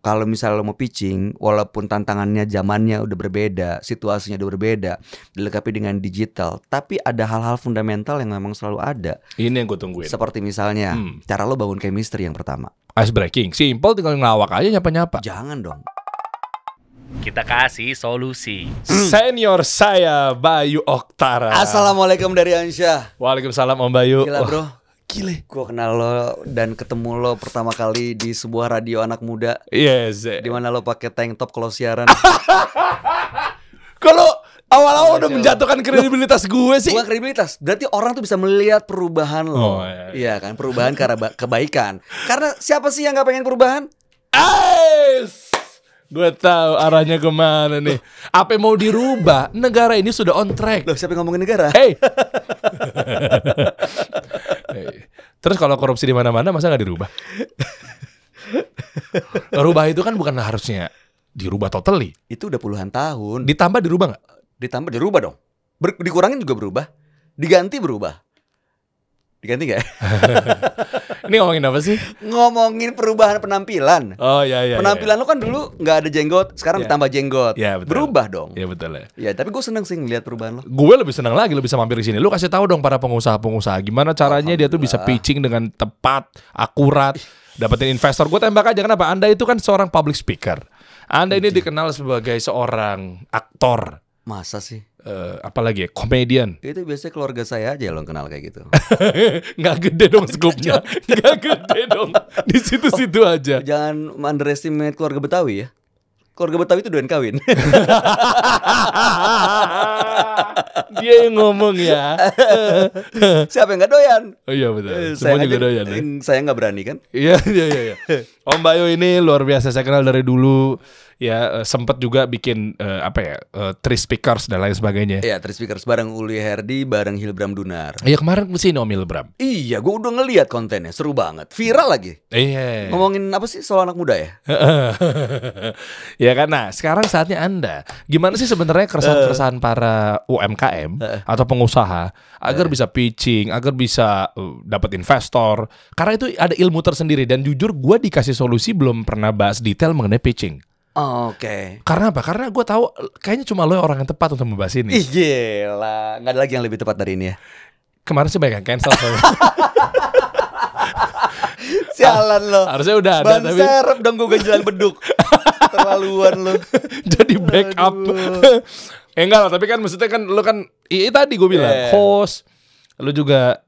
kalau misalnya lo mau pitching, walaupun tantangannya zamannya udah berbeda, situasinya udah berbeda, dilengkapi dengan digital, tapi ada hal-hal fundamental yang memang selalu ada. Ini yang gue tungguin. Seperti misalnya cara lo bangun chemistry yang pertama. Ice breaking, simple, tinggal ngelawak aja nyapa-nyapa. Jangan dong. Kita kasih solusi. Senior saya Bayu Oktara. Assalamualaikum dari Ansyah. Waalaikumsalam Om Bayu. Gila bro. Gile. Gue kenal lo dan ketemu lo pertama kali di sebuah radio anak muda. Yes. Di mana lo pakai tank top kalau siaran. Kalau awal-awal udah menjatuhkan kredibilitas gue sih. Bukan kredibilitas, berarti orang tuh bisa melihat perubahan lo. Oh, iya. Iya kan, perubahan karena kebaikan. Karena siapa sih yang gak pengen perubahan? Gue tahu arahnya kemana nih. Apa yang mau dirubah? Negara ini sudah on track. Loh, siapa yang ngomongin negara? Hey. Terus kalau korupsi di mana-mana masa nggak dirubah? Rubah itu kan bukan harusnya dirubah totally. Itu udah puluhan tahun. Ditambah dirubah nggak? Ditambah dirubah dong. Dikurangin juga berubah. Diganti berubah. Diganti gak? Ini ngomongin apa sih? Ngomongin perubahan penampilan. Oh iya. Penampilan lo kan dulu nggak ada jenggot, sekarang ditambah jenggot. Ya, betul. Berubah dong. Iya betul ya. Ya tapi gue seneng sih ngeliat perubahan lo. Gue lebih senang lagi lo bisa mampir di sini. Lo kasih tahu dong para pengusaha-pengusaha gimana caranya dia tuh bisa pitching dengan tepat, akurat, dapetin investor. Gue tembak aja, kenapa? Anda itu kan seorang public speaker. Anda ini dikenal sebagai seorang aktor. Masa sih? Apalagi ya, komedian. Itu biasanya keluarga saya aja yang kenal kayak gitu. Nggak gede dong skupnya. Nggak gede dong. Di situ-situ aja. Jangan underestimate keluarga Betawi ya. Keluarga Betawi itu doyan kawin. Dia yang ngomong ya. Siapa yang nggak doyan? Oh iya betul. Semua juga doyan ya. Saya nggak berani kan? Iya. Om Bayu ini luar biasa, saya kenal dari dulu. Ya sempat juga bikin Three Speakers dan lain sebagainya. Iya, Three Speakers bareng Uli Herdi, bareng Hilbram Dunar. Iya kemarin kesini Om Hilbram. Iya, gue udah ngeliat kontennya, seru banget, viral lagi. Iya. Ngomongin apa sih soal anak muda ya? Ya kan, nah sekarang saatnya Anda. Gimana sih sebenarnya keresahan-keresahan para UMKM atau pengusaha agar bisa pitching, agar bisa dapat investor. Karena itu ada ilmu tersendiri dan jujur gue dikasih solusi belum pernah bahas detail mengenai pitching. Oke. Karena apa? Karena gue tahu kayaknya cuma lo orang yang tepat untuk membahas ini. Ih gila, nggak ada lagi yang lebih tepat dari ini ya. Kemarin sih banyak yang cancel soalnya. Sialan lo. Harusnya udah ada Ban tapi serep dong gue ganjalan beduk. Terlaluan lo. jadi backup. Enggak lah, tapi kan maksudnya kan lo kan tadi gue bilang host. Lo juga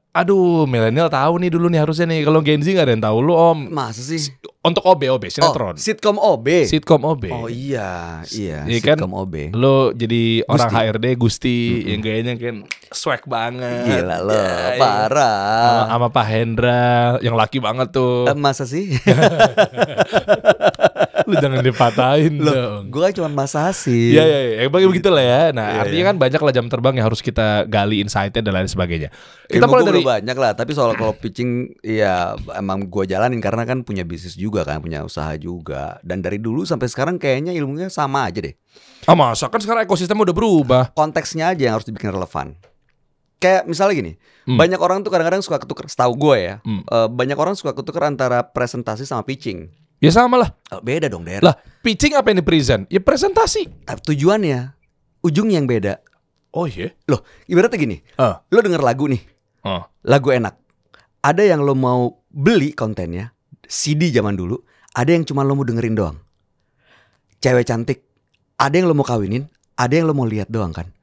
milenial tahu nih dulu nih harusnya nih. Kalau Gen Z gak ada yang tahu lo Om. Masa sih? Untuk OB sinetron. Sitkom OB. Sitkom OB. Oh iya Kan, sitkom OB. Lo jadi Gusti. orang HRD Gusti yang gayanya kan swag banget. Gila lo, parah. Sama Pak Hendra yang laki banget tuh. Masa sih? Lu jangan dipatahin dong. Gue kan cuma masa sih. Iya, begitulah ya. Nah, artinya kan banyak lah jam terbang yang harus kita gali insight-nya dan lain sebagainya. Kita mulai dari banyak lah, tapi soal kalau pitching ya emang gue jalanin karena kan punya bisnis juga kan, punya usaha juga. Dan dari dulu sampai sekarang kayaknya ilmunya sama aja deh. Masa kan sekarang ekosistem udah berubah. Konteksnya aja yang harus dibikin relevan. Kayak misalnya gini, banyak orang tuh kadang-kadang suka ketukar, setahu gue ya, banyak orang suka ketukar antara presentasi sama pitching. Ya sama lah. Beda dong, Der. Lah, pitching apa yang di-present? Ya presentasi. Tapi tujuannya, ujungnya yang beda. Oh iya? Loh, ibaratnya gini, lo denger lagu nih, lagu enak. Ada yang lo mau beli kontennya, CD zaman dulu, ada yang cuma lo mau dengerin doang. Cewek cantik, ada yang lo mau kawinin, ada yang lo mau lihat doang kan.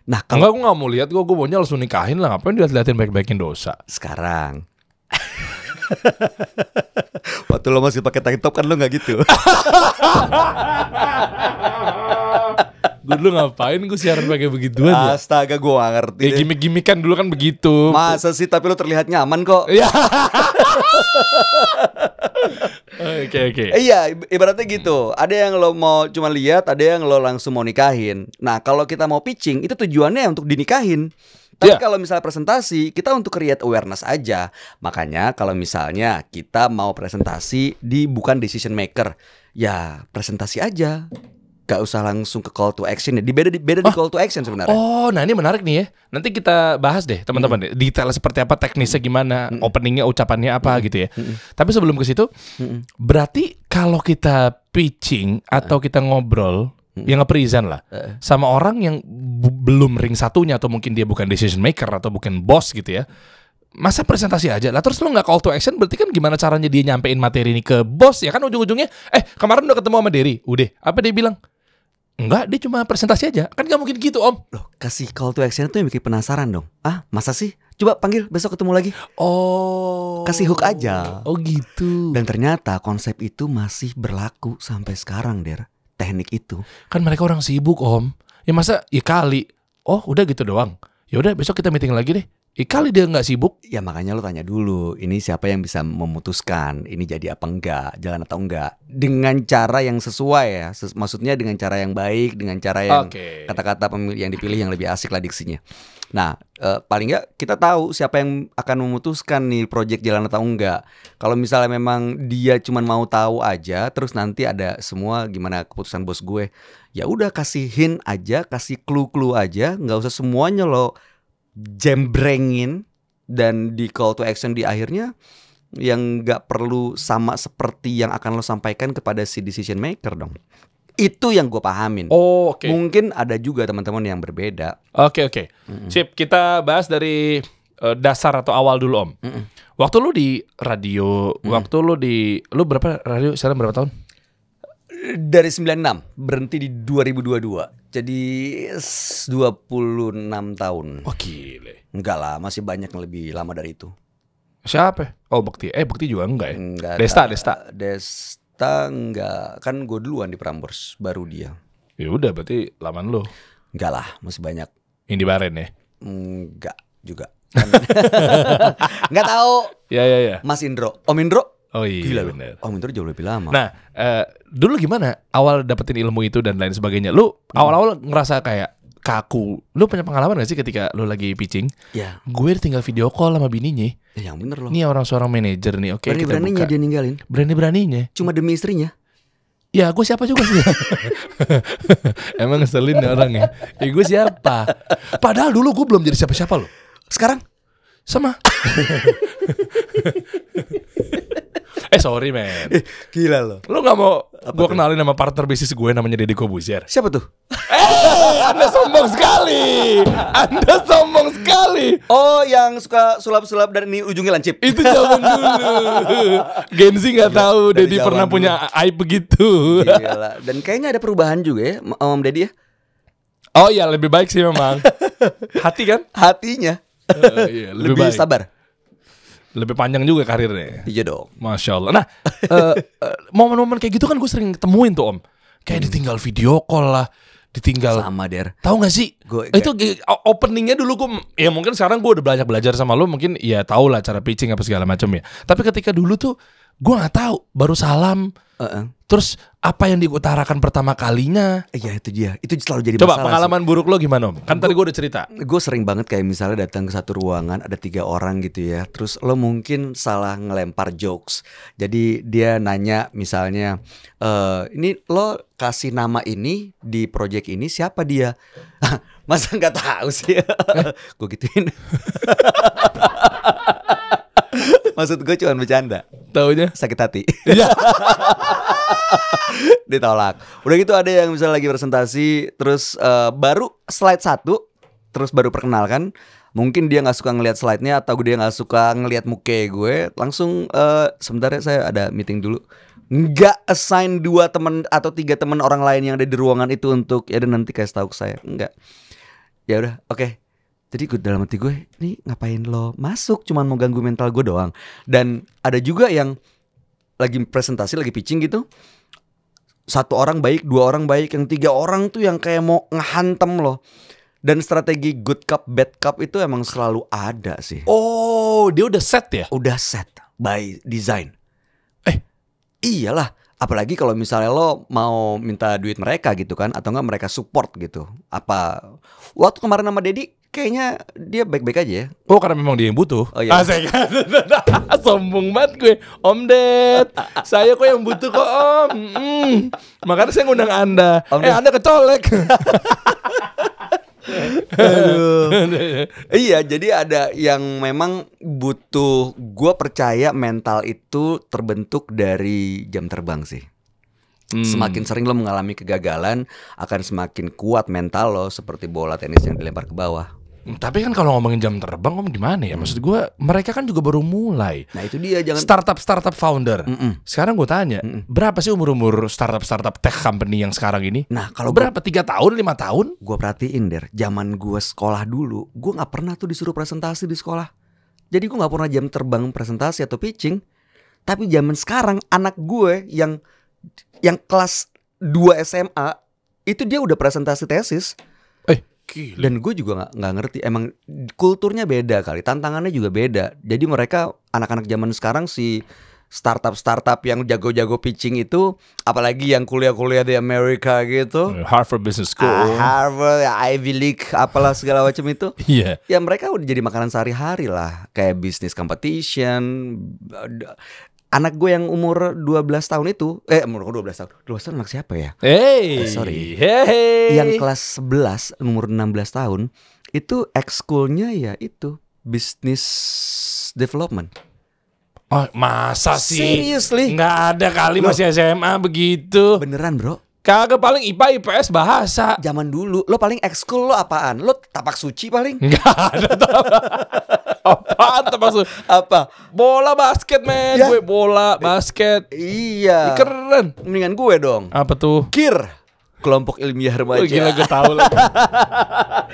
Nah, Enggak, gue gak mau lihat, gue maunya langsung nikahin lah. Ngapain dilihat-liatin baik-baikin dosa. Sekarang waktu lo masih pakai tank top kan lo nggak gitu. Gue dulu ngapain gue siaran pakai begituan ya? Astaga, gue gak ngerti. Ya gimmick-gimmick kan dulu kan begitu. Masa sih, tapi lo terlihat nyaman kok. Iya. Oke. Iya, ibaratnya gitu. Ada yang lo mau cuma lihat, ada yang lo langsung mau nikahin. Nah, kalau kita mau pitching, itu tujuannya untuk dinikahin. Tapi kalau misalnya presentasi, kita untuk create awareness aja. Makanya kalau misalnya kita mau presentasi di bukan decision maker, ya presentasi aja. Gak usah langsung ke call to action ya. Beda di call to action sebenarnya. Oh, nah ini menarik nih ya. Nanti kita bahas deh teman-teman. Detail seperti apa, teknisnya gimana, openingnya, ucapannya apa gitu ya. Tapi sebelum ke situ, berarti kalau kita pitching atau kita ngobrol yang nge-present lah sama orang yang belum ring satunya, atau mungkin dia bukan decision maker atau bukan bos gitu ya, masa presentasi aja lah terus lu nggak call to action, berarti kan gimana caranya dia nyampein materi ini ke bos ya kan? Ujung-ujungnya kemarin udah ketemu sama Derry, udah apa dia bilang? Enggak, dia cuma presentasi aja. Kan gak mungkin gitu, Om. Loh, kasih call to action itu yang bikin penasaran dong. Ah, masa sih? Coba panggil, besok ketemu lagi. Oh, kasih hook aja. Oh gitu. Dan ternyata konsep itu masih berlaku sampai sekarang, Der. Teknik itu. Kan mereka orang sibuk, Om. Ya masa ya kali. Oh, udah gitu doang. Ya udah besok kita meeting lagi deh. Kali dia nggak sibuk. Ya makanya lo tanya dulu, ini siapa yang bisa memutuskan ini jadi apa enggak, jalan atau enggak, dengan cara yang sesuai ya. Maksudnya dengan cara yang baik, dengan cara yang kata-kata yang dipilih yang lebih asik lah diksinya. Nah, paling enggak kita tahu siapa yang akan memutuskan nih project jalan atau enggak. Kalau misalnya memang dia cuma mau tahu aja, terus nanti ada semua gimana keputusan bos gue, ya udah kasih hint aja, kasih clue-clue aja, nggak usah semuanya lo jembrengin, dan di call to action di akhirnya yang nggak perlu sama seperti yang akan lo sampaikan kepada si decision maker dong. Itu yang gue pahamin. Oh, oke. Mungkin ada juga teman-teman yang berbeda. Oke. Sip, kita bahas dari dasar atau awal dulu, Om. Waktu lu di radio, lu berapa radio sekarang, berapa tahun? Dari 96 berhenti di 2022. Jadi 26 tahun. Oh gile. Enggak lah, masih banyak yang lebih lama dari itu. Siapa? Oh Bekti. Bekti juga enggak ya? Enggak. Desta enggak. Kan gue duluan di Prambors, baru dia. Ya udah berarti laman lu. Enggak lah, masih banyak. Indi Baren ya? Enggak juga. Enggak tahu. Ya. Mas Indro. Om Indro. Oh iya. Gila bener. Om Indro jauh lebih lama. Nah, dulu gimana awal dapetin ilmu itu dan lain sebagainya? Lu awal-awal ngerasa kayak kaku. Lu punya pengalaman gak sih ketika lu lagi pitching? Ya. Gue tinggal video call sama bininya. Ya yang bener loh. Ini seorang manajer nih. Oke, berani-beraninya dia ninggalin. Berani-beraninya. Cuma demi istrinya. Ya gue siapa juga sih. Emang ngeselin orang ya. Ya gue siapa. Padahal dulu gue belum jadi siapa-siapa loh. Sekarang sama. Sorry man. Gila loh. Lu gak mau gue kenalin sama partner bisnis gue namanya Deddy Kobuzier? Siapa tuh? Anda sombong sekali. Anda sombong sekali. Oh, yang suka sulap-sulap dan ini ujungnya lancip. Itu zaman dulu. Gen Z gak tahu Deddy pernah punya aib begitu. Gila. Dan kayaknya ada perubahan juga ya Om Deddy ya. Oh iya, lebih baik sih memang. Hati kan? Hatinya iya, lebih baik. sabar. Lebih panjang juga karirnya. Iya dong. Masya Allah. Nah, momen-momen kayak gitu kan gue sering temuin tuh Om. Kayak ditinggal video call lah, ditinggal. Sama Der. Tahu nggak sih? Itu openingnya dulu gue, ya mungkin sekarang gue udah belajar sama lo, mungkin ya tahu lah cara pitching apa segala macam ya. Tapi ketika dulu tuh gue nggak tahu, baru salam. Terus apa yang diutarakan pertama kalinya? Iya itu dia. Itu selalu jadi Coba masalah. pengalaman buruk lo gimana Om? Kan tadi gue udah cerita. Gue sering banget kayak misalnya datang ke satu ruangan ada 3 orang gitu ya. Terus lo mungkin salah ngelempar jokes. Jadi dia nanya misalnya, ini lo kasih nama ini di project ini siapa dia? Masa nggak tahu sih? Gue gituin. Maksud gue cuma bercanda. Taunya sakit hati. Iya. Ditolak. Udah gitu ada yang misalnya lagi presentasi, terus baru slide 1, terus baru perkenalkan. Mungkin dia nggak suka ngelihat slide-nya atau dia nggak suka ngelihat muka gue. Langsung sebentar ya, saya ada meeting dulu. Nggak assign 2 teman atau 3 teman orang lain yang ada di ruangan itu untuk ya dan nanti kasih tahu ke saya. Enggak. Ya udah, oke. Jadi gue dalam hati gue, ini ngapain lo masuk? Cuman mau ganggu mental gue doang. Dan ada juga yang lagi presentasi, lagi pitching gitu. 1 orang baik, 2 orang baik, yang 3 orang tuh yang kayak mau ngehantem lo. Dan strategi good cup, bad cup itu emang selalu ada sih. Oh, dia udah set ya? Udah set by design. Iyalah. Apalagi kalau misalnya lo mau minta duit mereka gitu kan, atau enggak mereka support gitu. Apa waktu kemarin sama Deddy kayaknya dia baik-baik aja ya. Oh karena memang dia yang butuh. Oh iya. Asik. Sombong banget gue. Om Ded, saya kok yang butuh kok Om. Makanya saya ngundang Anda. Anda kecolek. Iya, jadi ada yang memang butuh. Gue percaya mental itu terbentuk dari jam terbang sih. Semakin sering lo mengalami kegagalan, akan semakin kuat mental lo seperti bola tenis yang dilempar ke bawah. Tapi kan kalau ngomongin jam terbang, gimana ya? Maksud gue, mereka kan juga baru mulai. Nah itu dia, jangan Startup founder. Sekarang gue tanya, berapa sih umur startup tech company yang sekarang ini? Nah kalau Berapa? 3 tahun, 5 tahun? gue perhatiin Der, zaman gue sekolah dulu, gue nggak pernah tuh disuruh presentasi di sekolah. Jadi gue nggak pernah jam terbang presentasi atau pitching. Tapi zaman sekarang anak gue yang kelas 2 SMA itu dia udah presentasi tesis. Gila. Dan gue juga nggak ngerti, emang kulturnya beda kali, tantangannya juga beda. Jadi mereka anak-anak zaman sekarang si startup yang jago-jago pitching itu, apalagi yang kuliah-kuliah di Amerika gitu, Harvard Business School, Harvard, Ivy League, apalah segala macam itu. Iya. Ya mereka udah jadi makanan sehari-hari lah, kayak business competition. Anak gue yang umur 12 tahun itu, umur 12 tahun. 12 tahun anak siapa ya? Sorry. Yang kelas 11 umur 16 tahun itu ekskulnya ya itu business development. Oh, masa sih? Seriously? Nggak ada kali masih SMA begitu. Beneran bro? Kagak, paling IPA, IPS, bahasa. Zaman dulu lo paling ekskul lo apaan? Lo tapak suci paling? Nggak ada apaan tapak suci? Apa? Bola basket men, Ya. gue bola basket. Iya. Keren. Mendingan gue dong. Apa tuh? KIR, kelompok ilmiah remaja. Oh, gila, gue tahu lagi.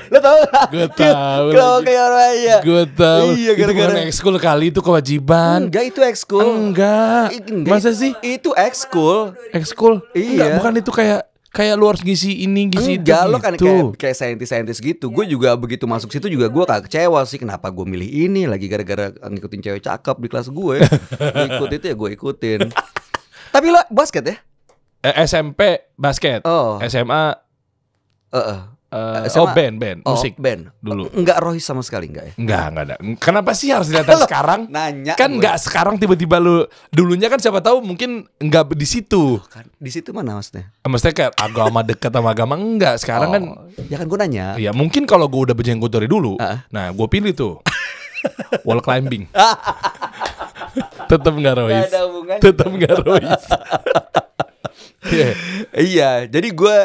Lo tau gak? Gue tahu. Kelompok ilmiah remaja. Gue tahu. Iya, Itu gara-gara bukan ekskul kali, itu kewajiban. Enggak, itu ekskul. Enggak. Masa sih? Itu ekskul. Ekskul? Iya. Enggak, bukan itu kayak lu harus ngisi ini, ngisi Enggak, itu lo kan gitu. kayak saintis gitu. Gue juga begitu masuk situ juga gue gak kecewa sih. Kenapa gue milih ini lagi gara-gara ngikutin cewek cakep di kelas gue. Ikut itu ya gue ikutin. Tapi lo basket ya? SMP basket. Oh. SMA SMA? band musik band dulu. Enggak rohis sama sekali enggak ya? Enggak ada. Kenapa sih harus dilihat sekarang? Nanya Kan gue. enggak sekarang tiba-tiba lu dulunya kan siapa tahu mungkin enggak di situ. Kan di situ mana maksudnya? Maksudnya kayak agama dekat sama agama enggak. Sekarang kan Ya kan gue nanya. ya mungkin kalau gue udah berjenggot dari dulu. Nah, gue pilih tuh wall climbing. Tetap enggak rohis. Nggak ada hubungannya. Tetap enggak rohis. Iya, jadi gue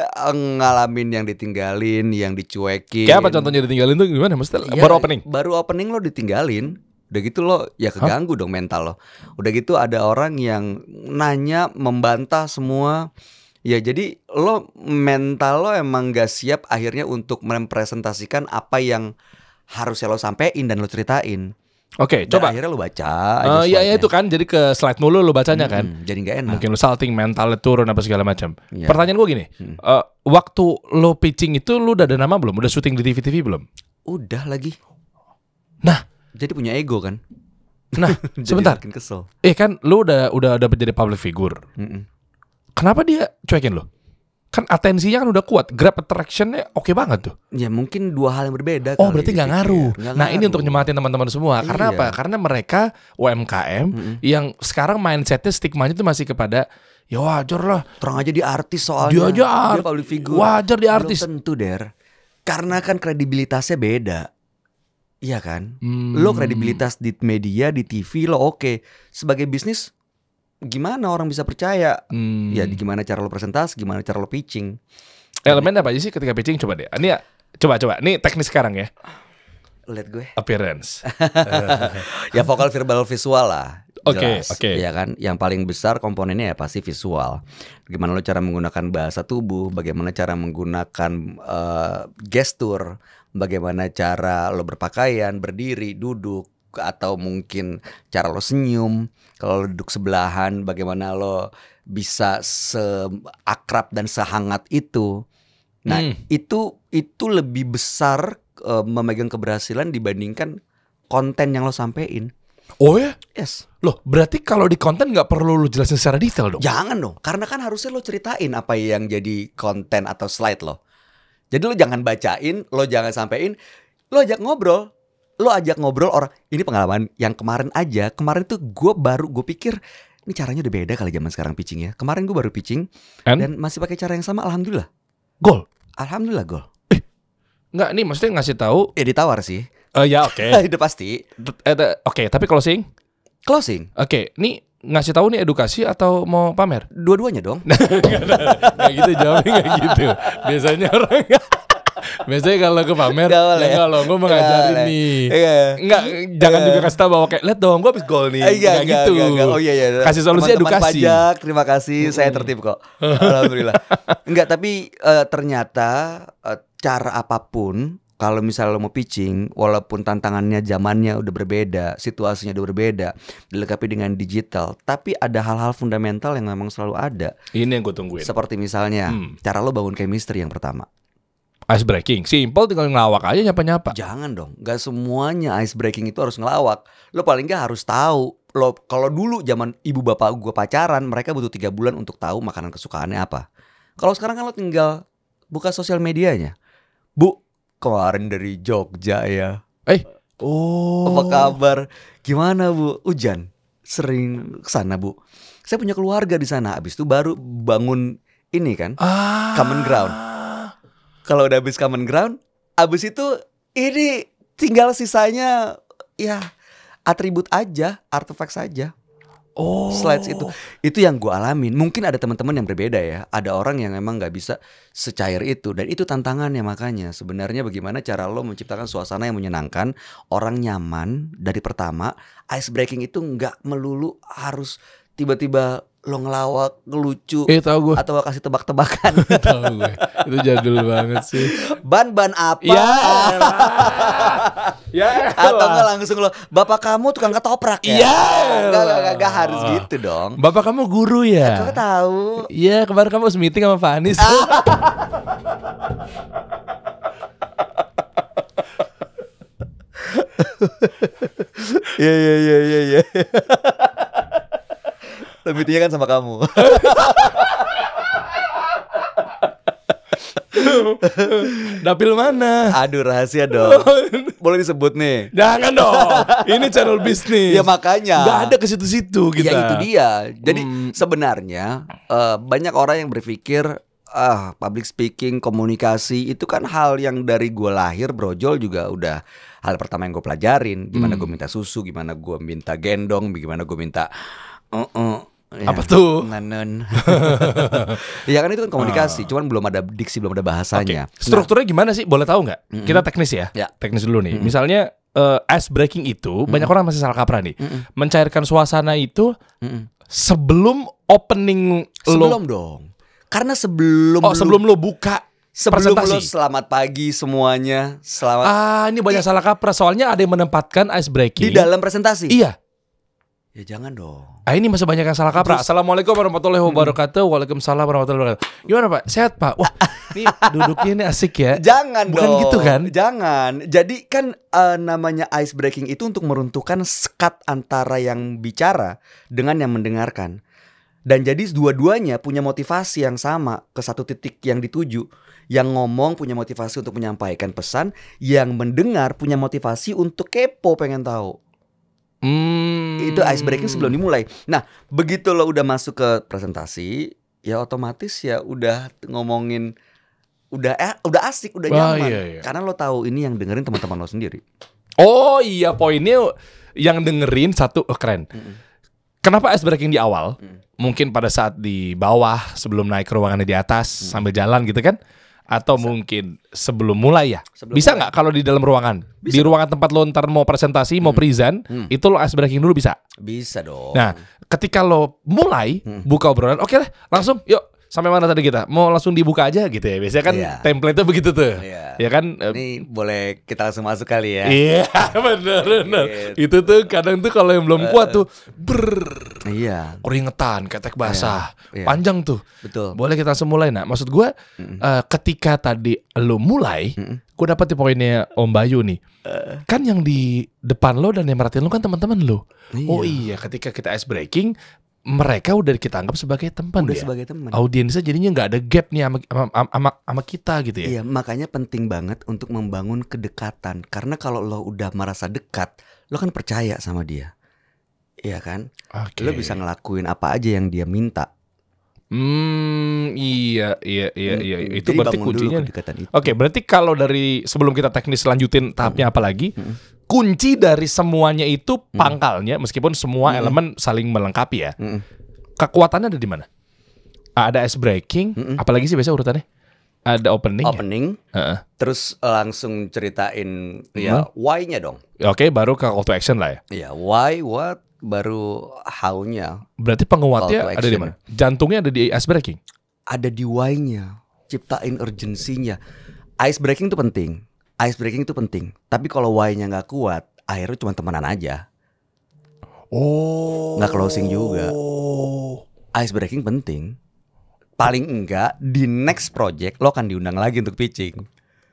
ngalamin yang ditinggalin, yang dicuekin. Kayak apa contohnya ditinggalin tuh gimana? Maksudnya Iya, baru opening. Baru opening lo ditinggalin. Udah gitu lo ya keganggu dong mental lo. Udah gitu ada orang yang nanya, membantah semua. Ya jadi lo mental lo emang gak siap akhirnya untuk mempresentasikan apa yang harusnya lo sampein dan lo ceritain. Oke, Dan coba. akhirnya lo baca aja Iya slide-nya. itu kan, jadi ke slide mulu lu bacanya kan. Jadi gak enak. Mungkin lu salting, mentalnya turun apa segala macam. Iya. Pertanyaan gue gini, waktu lo pitching itu lu udah ada nama belum? Udah syuting di TV belum? Udah lagi. Nah, Jadi punya ego kan. Jadi sebentar. makin kesel. Kan lu udah menjadi public figure. Kenapa dia cuekin lo? Kan atensinya kan udah kuat, grab attraction-nya oke banget tuh. Ya mungkin dua hal yang berbeda. Oh, kali berarti nggak dipikir. ngaruh. Nggak Nah, ini ngaruh. untuk nyemangatin teman-teman semua. Karena Iya. apa? Karena mereka UMKM yang sekarang mindsetnya stigmanya tuh masih kepada ya wajar lah. Terang aja di artis soalnya. Dia aja Dia public figure. wajar di artis. Belum tentu Der. Karena kan kredibilitasnya beda. Iya kan? Lo kredibilitas di media, di TV lo oke. Sebagai bisnis gimana orang bisa percaya? Ya gimana cara lo presentasi, gimana cara lo pitching. Elemen apa aja sih ketika pitching? Coba deh. Ini ya, coba. Ini teknis sekarang ya. Lihat gue. Appearance. Ya vokal, verbal, visual lah. Oke, Jelas. oke. Ya kan, yang paling besar komponennya ya pasti visual. Bagaimana lo cara menggunakan bahasa tubuh, bagaimana cara menggunakan gestur, bagaimana cara lo berpakaian, berdiri, duduk, atau mungkin cara lo senyum. Kalau lo duduk sebelahan, bagaimana lo bisa seakrab dan sehangat itu. Nah, itu lebih besar memegang keberhasilan dibandingkan konten yang lo sampein. Oh ya? Yes. Loh, berarti kalau di konten nggak perlu lu jelasin secara detail dong? Jangan dong, karena kan harusnya lo ceritain apa yang jadi konten atau slide lo. Jadi lo jangan bacain, lo jangan sampein, lo ajak ngobrol. Lo ajak ngobrol orang. Ini pengalaman yang kemarin aja. Kemarin tuh gue pikir ini caranya udah beda kali zaman sekarang pitching ya. Kemarin gue baru pitching dan masih pakai cara yang sama. Alhamdulillah. Gol. Alhamdulillah gol. Nggak, nih maksudnya ngasih tahu. Ya ditawar sih. Ya oke. Udah pasti. Oke, tapi closing? Closing. Oke, nih ngasih tahu nih edukasi atau mau pamer? Dua-duanya dong. Nggak gitu jawabnya, nggak gitu. Biasanya orang biasanya kalau ke pamer, kalau gue mengajarin nih, enggak, jangan juga kasih tahu bahwa kayak lihat dong, gue habis gol nih, nggak gitu. Oh iya. Kasih solusi Teman-teman edukasi. pajak, terima kasih, saya tertib kok. Alhamdulillah. Enggak, tapi ternyata cara apapun, kalau misalnya lo mau pitching, walaupun tantangannya zamannya udah berbeda, situasinya udah berbeda, dilengkapi dengan digital, tapi ada hal-hal fundamental yang memang selalu ada. Ini yang gue tungguin. Seperti misalnya cara lo bangun chemistry yang pertama. Ice breaking, simple, tinggal ngelawak aja nyapa-nyapa. Jangan dong, gak semuanya ice breaking itu harus ngelawak. Lo paling gak harus tahu. Lo kalau dulu zaman ibu bapak gue pacaran, mereka butuh 3 bulan untuk tahu makanan kesukaannya apa. Kalau sekarang kan lo tinggal buka sosial medianya. Bu, kemarin dari Jogja ya. Apa kabar? Gimana Bu? Hujan? Sering kesana Bu? Saya punya keluarga di sana. Abis itu baru bangun ini kan, common ground. Kalau udah habis common ground, abis itu ini tinggal sisanya ya atribut aja, artefak saja. Slides itu yang gue alamin. Mungkin ada teman-teman yang berbeda ya. Ada orang yang emang nggak bisa secair itu, dan itu tantangannya. Makanya sebenarnya bagaimana cara lo menciptakan suasana yang menyenangkan, orang nyaman dari pertama. Ice breaking itu nggak melulu harus tiba-tiba lo ngelawak, ngelucu, tahu gue. atau kasih tebak-tebakan. Tahu gue. Itu jadul banget sih. Ban apa? Ya. Atau enggak langsung lo, bapak kamu tukang ketoprak ya? Enggak harus gitu dong. Bapak kamu guru ya? Kau tahu? Iya, kemarin kamu meeting sama Pak Anies. Iya. Meetingnya kan sama kamu. Dapil mana? Aduh, rahasia dong. Boleh disebut nih? Jangan dong. Ini channel bisnis. Ya makanya. Gak ada ke situ-situ kita. Ya itu dia. Jadi sebenarnya banyak orang yang berpikir public speaking, komunikasi itu kan hal yang dari gue lahir brojol juga udah hal pertama yang gue pelajarin. Gimana gue minta susu, gimana gue minta gendong, gimana gue minta ya, apa tuh? Nanen. Ya kan itu kan komunikasi, cuman belum ada diksi, belum ada bahasanya. Strukturnya gimana sih? Boleh tahu nggak? Kita teknis ya. Teknis dulu nih. Misalnya ice breaking itu banyak orang masih salah kaprah nih. Mencairkan suasana itu sebelum opening sebelum dong. Karena sebelum lo buka sebelum presentasi. lo selamat pagi semuanya. Selamat. Ini banyak salah kaprah. Soalnya ada yang menempatkan ice breaking di dalam presentasi. Iya. Ya jangan dong. Ini masih banyak yang salah kaprah. Assalamualaikum warahmatullahi wabarakatuh. Waalaikumsalam warahmatullahi wabarakatuh. Gimana Pak? Sehat Pak? Wah, ini duduknya ini asik ya. Jangan Bukan dong. gitu kan? Jangan. Jadi kan namanya ice breaking itu untuk meruntuhkan sekat antara yang bicara dengan yang mendengarkan. Dan jadi dua-duanya punya motivasi yang sama ke satu titik yang dituju. Yang ngomong punya motivasi untuk menyampaikan pesan, yang mendengar punya motivasi untuk kepo, pengen tahu. Itu ice breaking sebelum dimulai. Nah, begitu lo udah masuk ke presentasi, ya otomatis ya udah ngomongin udah asik, udah nyaman. Iya. Karena lo tahu ini yang dengerin teman-teman lo sendiri. Oh iya, poinnya yang dengerin satu keren. Kenapa ice breaking di awal? Mungkin pada saat di bawah sebelum naik ke ruangannya di atas sambil jalan gitu kan? Atau mungkin sebelum mulai ya? Bisa nggak kalau di dalam ruangan? Bisa. Di ruangan tempat lo ntar mau presentasi, mau present, itu lo ice breaking dulu bisa? Bisa dong. Nah, ketika lo mulai buka obrolan, oke lah, langsung yuk. Sampai mana tadi kita? Mau langsung dibuka aja gitu ya? Biasanya kan template-nya begitu tuh. Ya kan? Ini boleh kita langsung masuk kali ya. Iya, benar. Itu tuh kadang tuh kalau yang belum kuat tuh keringetan, ketek basah. Panjang tuh. Betul. Boleh kita langsung mulai. Nah, maksud gue ketika tadi lo mulai, gue dapet poinnya Om Bayu nih. Kan yang di depan lo dan yang merhatiin lo kan teman-teman lo. Oh iya, ketika kita ice breaking, mereka udah kita anggap sebagai teman. Udah sebagai teman. Audiensnya jadinya nggak ada gap nih sama kita gitu ya. Iya, makanya penting banget untuk membangun kedekatan. Karena kalau lo udah merasa dekat, lo kan percaya sama dia. Iya kan? Lo bisa ngelakuin apa aja yang dia minta. Iya. Itu jadi berarti kuncinya. Oke, berarti kalau dari sebelum kita teknis lanjutin tahapnya apa lagi? kunci dari semuanya itu pangkalnya, meskipun semua elemen saling melengkapi ya. Kekuatannya ada di mana? Ada ice breaking, apalagi sih biasa urutannya? Ada opening. Terus langsung ceritain ya why-nya dong. Oke, baru ke call to action lah ya. Iya, why, what, baru how-nya. Berarti penguatnya ada di mana? Jantungnya ada di ice breaking. Ada di why-nya. Ciptain urgensinya. Ice breaking itu penting. Ice breaking itu penting. Tapi kalau why-nya nggak kuat, akhirnya cuma temenan aja. Nggak closing juga. Ice breaking penting. Paling enggak di next project lo akan diundang lagi untuk pitching.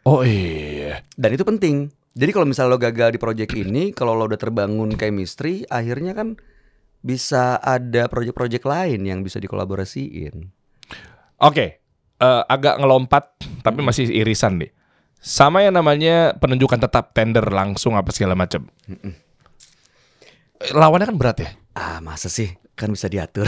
Oh iya. Dan itu penting. Jadi kalau misalnya lo gagal di project ini, kalau lo udah terbangun chemistry, akhirnya kan bisa ada project-project lain yang bisa dikolaborasiin. Oke, agak ngelompat tapi masih irisan nih. Sama yang namanya penunjukan tetap, tender langsung apa segala macam. Lawannya kan berat ya. Masa sih? Kan bisa diatur.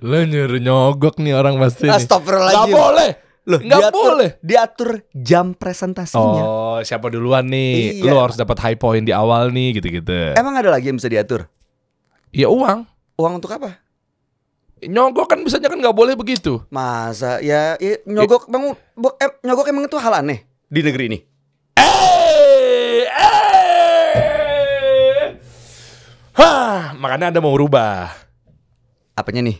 Lo nyuruh nyogok nih orang pasti. Astagfirullahaladzim. Gak boleh. Loh, nggak boleh. Diatur jam presentasinya. Oh, siapa duluan nih? Iya. Lo harus dapat high point di awal nih, gitu-gitu. Emang ada lagi yang bisa diatur? Ya uang. Uang untuk apa? Nyogok kan bisanya kan nggak boleh begitu. Masa ya nyogok nyogok emang itu hal aneh di negeri ini. Makanya Anda mau rubah. Apanya nih?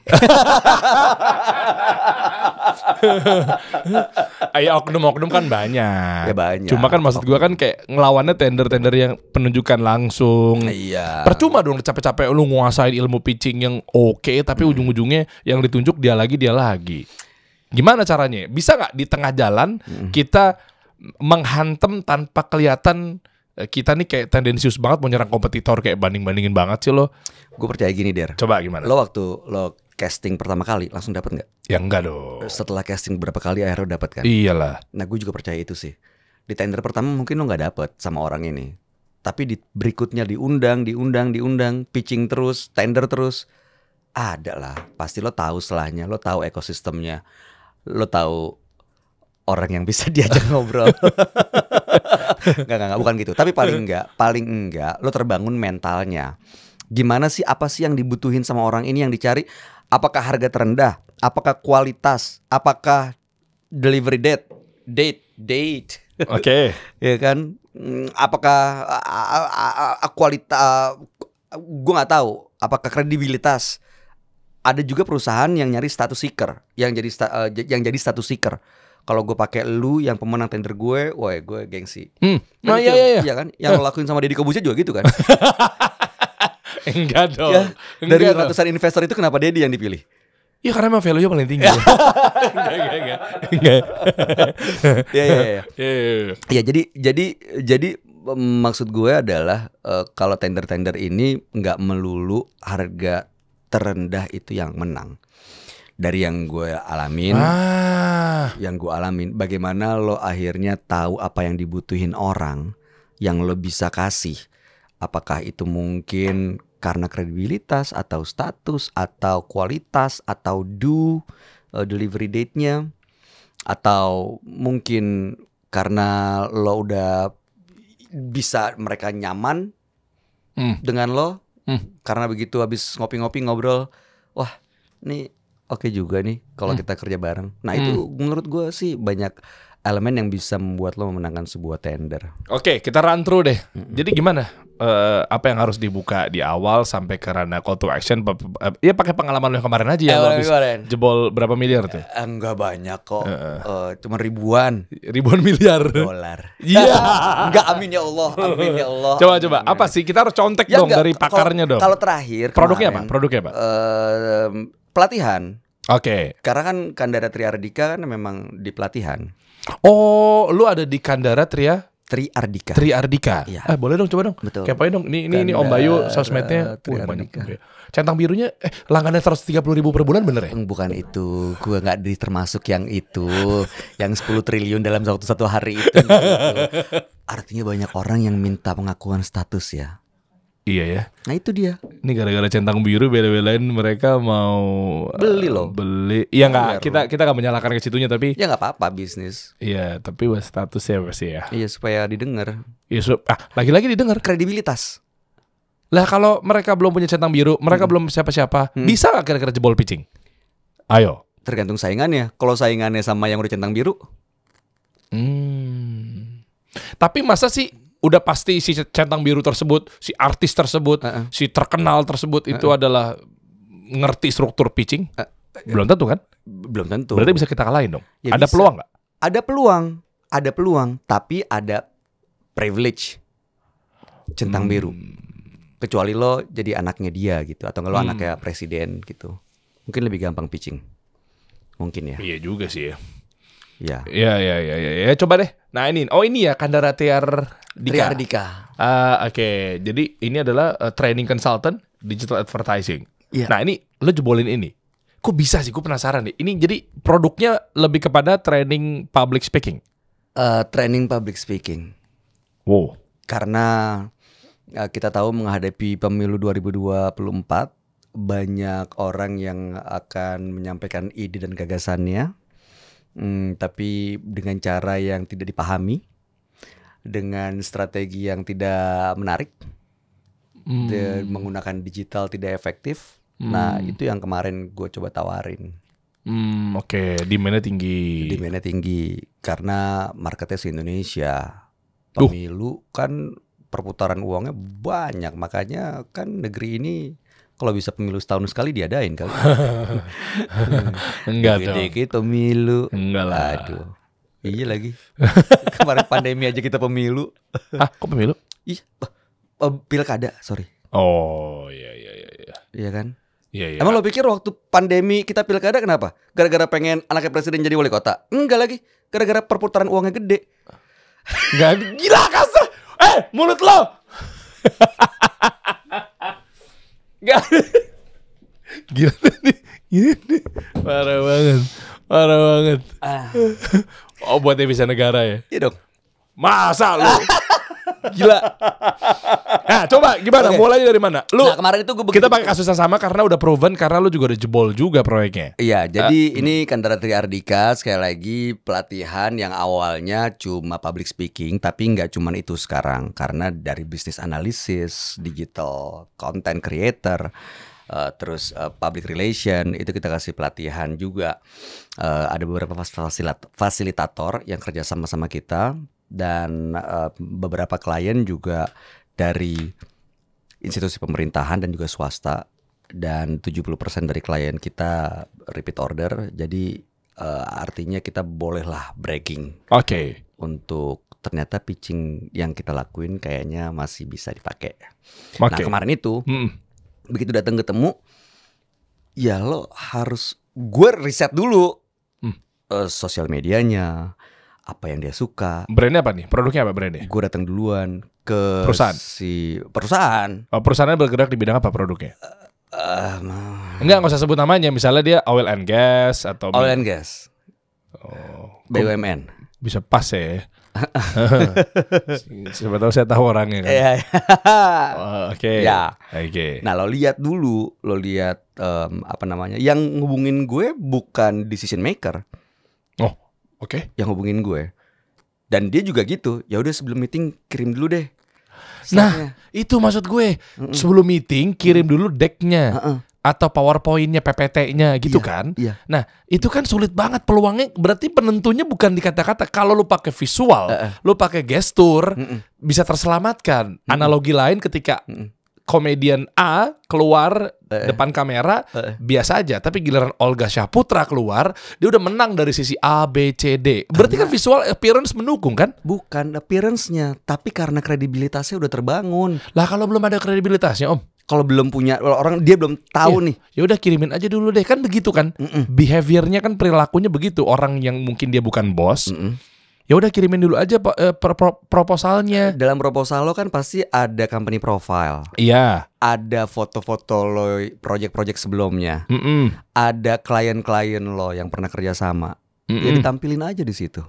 Oknum-oknum kan banyak. Ya banyak. Cuma kan maksud gua kan kayak ngelawannya tender-tender yang penunjukan langsung. Iya. Percuma dong capek-capek lu nguasain ilmu pitching yang oke, tapi ujung-ujungnya yang ditunjuk dia lagi. Gimana caranya? Bisa nggak di tengah jalan kita menghantam tanpa kelihatan kita nih kayak tendensius banget mau nyerang kompetitor, kayak banding-bandingin banget sih lo. Gue percaya gini, Der. Coba gimana? Lo waktu lo casting pertama kali langsung dapat nggak? Ya enggak dong. Setelah casting berapa kali akhirnya dapat kan? Iyalah. Nah gue juga percaya itu sih. Di tender pertama mungkin lo nggak dapet sama orang ini, tapi di berikutnya diundang, pitching terus, tender terus, ada lah. Pasti lo tahu selahnya, lo tahu ekosistemnya, lo tahu orang yang bisa diajak ngobrol. Enggak, bukan gitu. Tapi paling enggak lo terbangun mentalnya. Gimana sih, apa sih yang dibutuhin sama orang ini yang dicari? Apakah harga terendah? Apakah kualitas? Apakah delivery date? Oke. Ya kan? Apakah kualitas? Gue nggak tahu. Apakah kredibilitas? Ada juga perusahaan yang nyari status seeker, yang jadi status seeker. Kalau gue pakai lu yang pemenang tender gue, wah gue gengsi. Nah, iya. Iya kan? Yang lo lakuin sama Deddy Corbuzier juga gitu kan? Enggak dong. Ya, dari ratusan investor itu kenapa Deddy yang dipilih? Ya karena emang value-nya paling tinggi. Enggak. Iya. Ya jadi maksud gue adalah kalau tender-tender ini nggak melulu harga terendah itu yang menang. Dari yang gue alamin, bagaimana lo akhirnya tahu apa yang dibutuhin orang, yang lo bisa kasih. Apakah itu mungkin karena kredibilitas atau status atau kualitas atau delivery date-nya, atau mungkin karena lo udah bisa mereka nyaman dengan lo, karena begitu habis ngopi-ngopi ngobrol, wah ini oke juga nih kalau kita kerja bareng. Nah itu menurut gue sih banyak elemen yang bisa membuat lo memenangkan sebuah tender. Oke, kita run through deh. Jadi gimana? Apa yang harus dibuka di awal sampai ke ranah call to action? Ya pakai pengalaman lo yang kemarin aja ya. Lo habis jebol berapa miliar tuh? Enggak banyak kok. Cuma ribuan miliar dolar. Iya. Enggak, amin ya Allah. Amin ya Allah. Coba. Apa sih? Kita harus contek Ya, dong dari pakarnya dong. Kalau terakhir Produknya kemarin, apa? Produknya apa? Pelatihan. Oke. Karena kan Kandara Triardika kan memang di pelatihan. Oh, lu ada di Kandara Triardika. Iya. Boleh dong, coba dong. Betul. Kepoin dong. Ini Om Bayu sosmednya banyak. Okay. Centang birunya langgannya 130.000 per bulan bener ya? Bukan itu. Gue gak termasuk yang itu. Yang 10 triliun dalam satu hari itu. Artinya banyak orang yang minta pengakuan status ya. Iya ya. Nah itu dia. Ini gara-gara centang biru bela-belain mereka mau Beli loh. Beli. Iya nggak, kita nggak menyalahkan ke situnya tapi. Ya nggak apa-apa bisnis. Iya, tapi buat statusnya pasti ya. Iya supaya didengar. Iya, lagi-lagi didengar. Kredibilitas. Lah kalau mereka belum punya centang biru, mereka belum siapa-siapa, bisa nggak kira-kira jebol pitching? Ayo. Tergantung saingannya. Kalau saingannya sama yang udah centang biru. Tapi masa sih udah pasti si centang biru tersebut, si artis tersebut, si terkenal tersebut itu adalah ngerti struktur pitching? Belum tentu kan? Belum tentu. Berarti bisa kita kalahin dong. Ya ada bisa. peluang nggak? Ada peluang, tapi ada privilege centang biru. Kecuali lo jadi anaknya dia gitu, atau lo anaknya presiden gitu. Mungkin lebih gampang pitching. Mungkin ya. Iya juga sih ya. Ya. Ya, coba deh. Nah ini ya Kandara Triardika. Oke. Jadi ini adalah training consultant digital advertising. Iya. Nah ini lo jebolin ini. Kok bisa sih? Gue penasaran nih. Ini jadi produknya lebih kepada training public speaking. Training public speaking. Wow. Karena kita tahu menghadapi pemilu 2024 banyak orang yang akan menyampaikan ide dan gagasannya. Tapi dengan cara yang tidak dipahami, dengan strategi yang tidak menarik, dan menggunakan digital tidak efektif. Nah itu yang kemarin gue coba tawarin. Oke. Demand-nya tinggi. Demand-nya tinggi karena marketnya se-Indonesia. Pemilu kan perputaran uangnya banyak, makanya kan negeri ini kalau bisa pemilu setahun sekali diadain kali. Enggak dong. Dikit pemilu. Enggak lah. Aduh. Iya lagi. Kemarin pandemi aja kita pemilu. Hah, kok pemilu? Iya. Pilkada, sorry. Oh, iya. Iya kan? Iya. Emang lo pikir waktu pandemi kita pilkada kenapa? Gara-gara pengen anaknya presiden jadi wali kota? Enggak lagi. Gara-gara perputaran uangnya gede. Enggak, gila kasar. Mulut lo. Gak. Gila nih. Parah banget. Oh, buat devisa negara ya? Iya dong. Masa lu? Gila. Nah, coba gimana? Oke. Mulai dari mana? Lu Nah kemarin itu gue kita pakai kasus yang sama karena udah proven, karena lu juga udah jebol juga proyeknya. Iya, jadi ini Kandara Triardika sekali lagi pelatihan yang awalnya cuma public speaking, tapi nggak cuma itu sekarang karena dari bisnis analisis, digital content creator, terus public relation itu kita kasih pelatihan juga. Ada beberapa fasilitator yang kerja sama kita dan beberapa klien juga dari institusi pemerintahan dan juga swasta, dan 70% dari klien kita repeat order. Jadi artinya kita bolehlah bragging. Oke. Untuk ternyata pitching yang kita lakuin kayaknya masih bisa dipakai. Oke. Nah kemarin itu begitu datang ketemu, ya lo harus gue riset dulu sosial medianya, apa yang dia suka. Brandnya apa nih? Produknya apa brandnya? Gue datang duluan ke Perusahaan? si perusahaan. Oh, perusahaannya bergerak di bidang apa produknya? Enggak usah sebut namanya. Misalnya dia oil and gas atau Oil and gas. BUMN. Bisa pas ya. Siapa tahu saya tahu orangnya kan. Iya. Oke. Ya. Oke. Nah lo lihat dulu, apa namanya? Yang ngubungin gue bukan decision maker, Oh, oke. yang hubungin gue. Dan dia juga gitu. Ya udah sebelum meeting kirim dulu deh. Nah, itu maksud gue. Sebelum meeting kirim dulu decknya atau PowerPoint-nya, PPT-nya gitu Iya, kan. iya. Nah, itu kan sulit banget peluangnya. Berarti penentunya bukan di kata-kata. Kalau lu pakai visual, lu pakai gestur, bisa terselamatkan. Analogi lain ketika komedian A keluar depan kamera biasa aja, tapi giliran Olga Syahputra keluar, dia udah menang dari sisi A, B, C, D. Berarti kan visual appearance mendukung kan? Bukan appearance-nya, tapi karena kredibilitasnya udah terbangun. Lah kalau belum ada kredibilitasnya, Om. Kalau belum punya orang, dia belum tahu nih. Ya udah kirimin aja dulu deh, kan begitu kan? Behaviornya kan, perilakunya begitu. Orang yang mungkin dia bukan bos, ya udah kirimin dulu aja proposalnya. Dalam proposal lo kan pasti ada company profile, Iya. ada foto-foto lo project-project sebelumnya, ada klien-klien lo yang pernah kerja sama. Ya ditampilin aja di situ.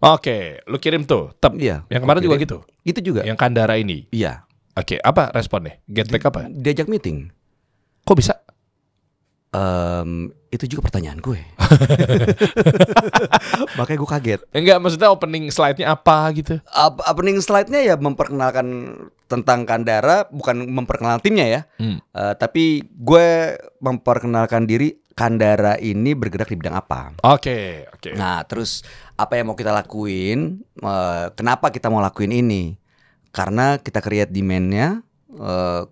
Oke, lu kirim tuh. Iya. Yang kemarin juga Kirim. gitu. Itu juga. Yang Kandara ini. Iya. Oke, apa responnya? Get back apa? Diajak meeting. Kok bisa? Itu juga pertanyaan gue. Makanya gue kaget. Enggak, maksudnya opening slide-nya apa gitu? Opening slide-nya ya memperkenalkan tentang Kandara, bukan memperkenalkan timnya ya. Tapi gue memperkenalkan diri, Kandara ini bergerak di bidang apa. Oke. Nah, terus apa yang mau kita lakuin? Kenapa kita mau lakuin ini? Karena kita create demand-nya,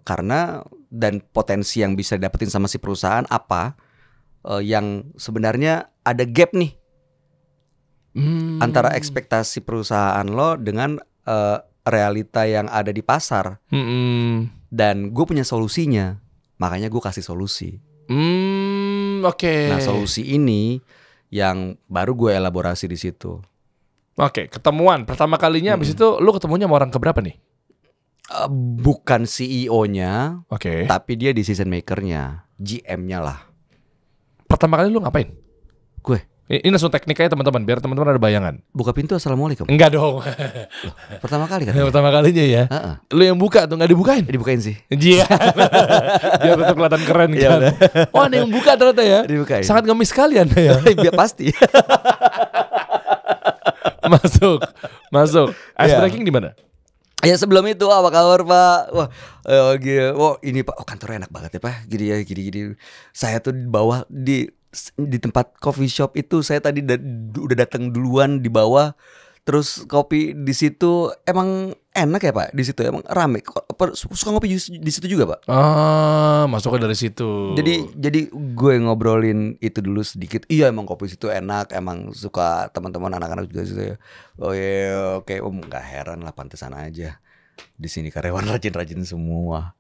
karena dan potensi yang bisa dapetin sama si perusahaan apa yang sebenarnya ada gap nih antara ekspektasi perusahaan lo dengan realita yang ada di pasar. Dan gue punya solusinya, makanya gue kasih solusi. Oke. Nah, solusi ini yang baru gue elaborasi di situ. Oke, ketemuan pertama kalinya habis itu lu ketemunya sama orang keberapa nih? Bukan CEO-nya, Oke. tapi dia decision maker-nya, GM-nya lah. Pertama kali lu ngapain? Gue Ini langsung teknik aja teman-teman, biar teman-teman ada bayangan. buka pintu, assalamualaikum. Enggak dong. Pertama kali kan? Pertama kalinya ya. Lu yang buka tuh, nggak dibukain? Dibukain sih. Iya. Biar tetap kelihatan keren Iya, kan. udah. Oh, ada yang buka ternyata ya. Dibukain. Sangat ngemis sekali Anda ya. Biar pasti. Masuk. Ice Iya. breaking di mana? Ya sebelum itu apa kabar Pak? Wah, gila. Wah ini Pak, kantornya enak banget ya Pak. Gini. Saya tuh di bawah di tempat coffee shop itu saya tadi udah datang duluan di bawah. Terus kopi di situ emang enak ya Pak? Di situ emang rame. Suka ngopi di situ juga Pak? Masuknya dari situ. Jadi gue ngobrolin itu dulu sedikit. Iya emang kopi situ enak. Emang suka teman-teman anak-anak juga situ ya. Oh iya oke. Nggak heran lah, pantesan aja. Di sini karyawan rajin-rajin semua.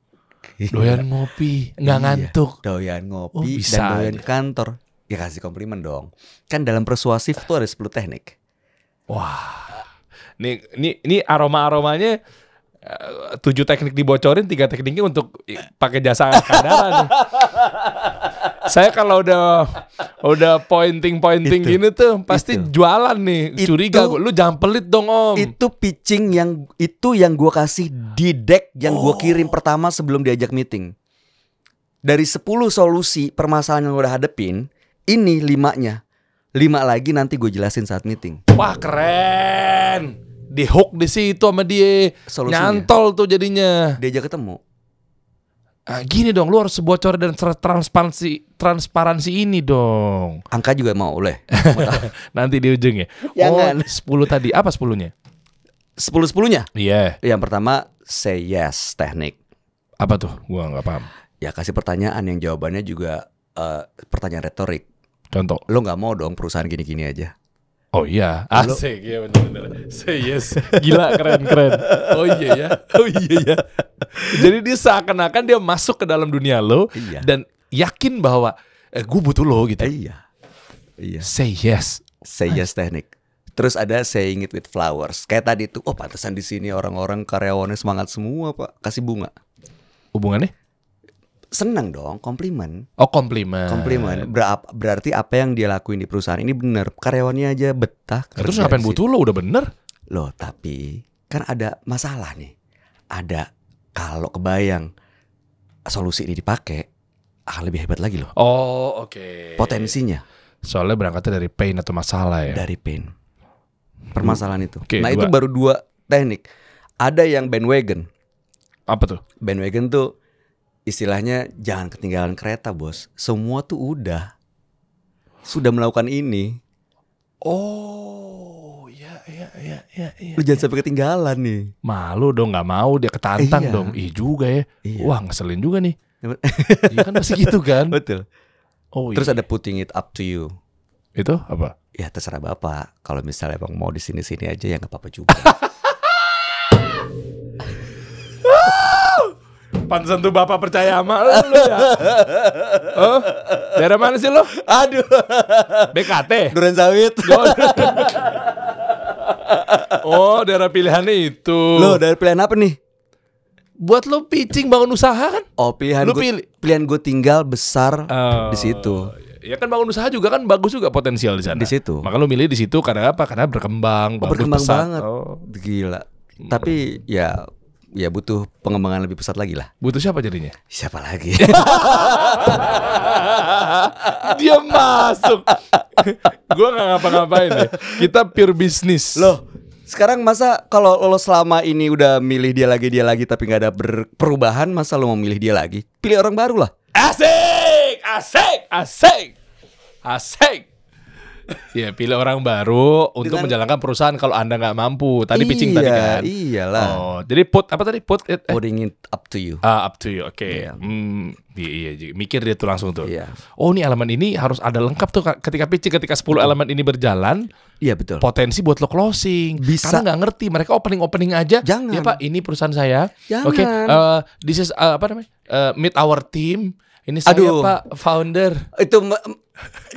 Doyan ngopi, nggak ngantuk. Doyan ngopi bisa dan doyan aja. ke kantor. Ya kasih komplimen dong. Kan dalam persuasif tuh ada 10 teknik. Wah, ini aromanya 7 teknik dibocorin, 3 tekniknya untuk pakai jasa Kandara nih. Saya kalau udah pointing Itu. gini tuh pasti Itu. jualan nih. Itu. Curiga gua, lu jangan pelit dong Om. Itu pitching yang gue kasih di deck yang gue kirim pertama sebelum diajak meeting. Dari 10 solusi permasalahan yang gue udah hadepin, ini 5-nya. 5 lagi nanti gue jelasin saat meeting. Wah keren. Di hook di situ sama dia. Solusinya. Nyantol tuh jadinya. Diajak ketemu. Gini dong, lu harus bocor dan transparansi ini dong. Angka juga mau boleh. Nanti di ujung ya. Jangan. 10 tadi. Apa 10-nya? 10-10-nya. Iya. Yang pertama say yes teknik. Apa tuh? Gua nggak paham. Ya kasih pertanyaan yang jawabannya juga pertanyaan retorik. Contoh. Lo nggak mau dong perusahaan gini-gini aja. Oh iya, asik ya benar-benar. Say yes, gila keren. Oh iya ya. Jadi dia seakan-akan dia masuk ke dalam dunia lo Iya. dan yakin bahwa gue butuh lo gitu. Iya. Say yes. Say yes teknik. Terus ada saying it with flowers. Kayak tadi tuh, pantesan di sini orang-orang karyawannya semangat semua Pak. Kasih bunga. Hubungannya? Senang dong, komplimen. Oh komplimen. Berarti apa yang dia lakuin di perusahaan ini benar. Karyawannya aja betah. Terus kerja ngapain di situ. butuh lo udah bener? Loh tapi kan ada masalah nih. Ada kalau kebayang solusi ini dipakai akan lebih hebat lagi loh. Oh oke. Potensinya Soalnya berangkatnya dari pain atau masalah ya. dari pain. Permasalahan itu. Oke, Nah 2. itu baru 2 teknik. Ada yang bandwagon. Apa tuh? Bandwagon tuh istilahnya jangan ketinggalan kereta bos. Semua tuh sudah melakukan ini. Oh iya. Lu jangan sampai ketinggalan nih. Malu dong, nggak mau dia ketantang Iya. dong. Juga ya. Iya. Wah ngeselin juga nih. Iya kan pasti gitu kan. Betul. Oh Terus iya. ada putting it up to you. Itu apa? Ya terserah Bapak. Kalau misalnya Bang mau di sini-sini aja ya nggak apa-apa juga. Pantesan tuh bapak percaya sama lu ya. Oh, daerah mana sih lo? Aduh. BKT. Duren Sawit. Oh, daerah pilihannya itu. Lo dari pilihan apa nih? Buat lo pitching bangun usaha kan? Oh pilihan Lu pilihan gue tinggal besar di situ. Ya kan bangun usaha juga kan bagus juga potensial di sana. Di situ. Maka lo milih di situ karena apa? Karena berkembang, bagus, Berkembang pesat. banget. Oh. Gila. Tapi ya ya butuh pengembangan lebih pesat lagi lah. Butuh siapa jadinya? Siapa lagi? Dia masuk. Gue gak ngapa-ngapain deh. Kita pure bisnis. Loh, sekarang masa kalau lo selama ini udah milih dia lagi tapi nggak ada perubahan, masa lo mau milih dia lagi? Pilih orang baru lah. Asik, asik, asik, asik. Ya, pilih orang baru untuk menjalankan perusahaan kalau Anda nggak mampu. Tadi pitching tadi kan. Iyalah. Oh, jadi put apa tadi? Putting it up to you. Up to you. Oke. Iya. Iya, mikir dia tuh langsung tuh. Iya. Oh, ini elemen ini harus ada lengkap tuh ketika pitching, ketika 10 elemen ini berjalan. Iya betul. Potensi buat lo closing. Bisa. Karena nggak ngerti, mereka opening aja. Jangan. Ya Pak, ini perusahaan saya. Jangan. Oke. This is apa namanya? Meet our team. Ini saya Pak, founder. Itu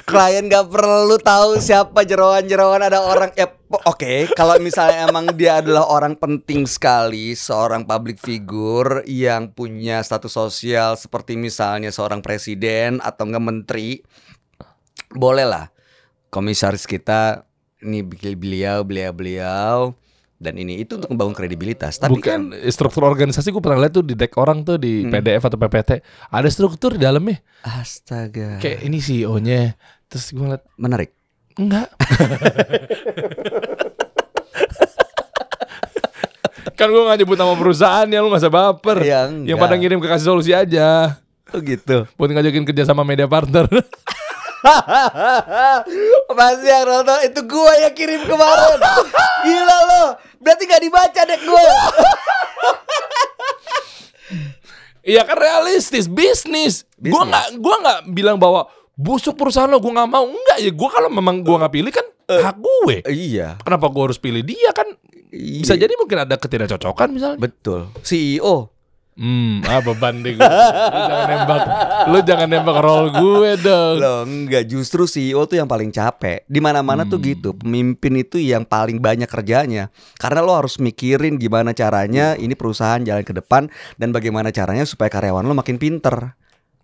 klien gak perlu tahu siapa jerawan-jerawan ada orang ya. Oke, kalau misalnya emang dia adalah orang penting sekali, seorang public figure yang punya status sosial seperti misalnya seorang presiden atau enggak menteri, boleh lah komisaris kita ini beliau dan ini itu untuk membangun kredibilitas. Tapi bukan struktur organisasi, gue pernah lihat tuh di deck orang tuh di PDF atau PPT ada struktur di dalamnya. Astaga. Kayak ini CEO-nya. Terus gue ngeliat Menarik. enggak. Kan gue gak nyebut nama perusahaan ya, lu gak usah baper. Ya, yang pada ngirim ke Kasih Solusi aja. Oh gitu. Buat ngajakin kerja sama media partner. Pasti yang nonton itu gue yang kirim kemarin. Gila lo. Berarti gak dibaca deh gue. Iya kan realistis, bisnis. Gue nggak bilang bahwa busuk perusahaan lo, gue nggak mau. Enggak ya, gue kalau memang gue nggak pilih kan hak gue. Iya. Kenapa gue harus pilih dia kan? Bisa jadi mungkin ada ketidakcocokan misalnya. Betul. CEO. Beban deh gue. Lu jangan nembak role gue dong. Loh enggak, justru CEO tuh yang paling capek. Di mana-mana tuh gitu. Pemimpin itu yang paling banyak kerjanya. Karena lo harus mikirin gimana caranya ini perusahaan jalan ke depan dan bagaimana caranya supaya karyawan lo makin pinter.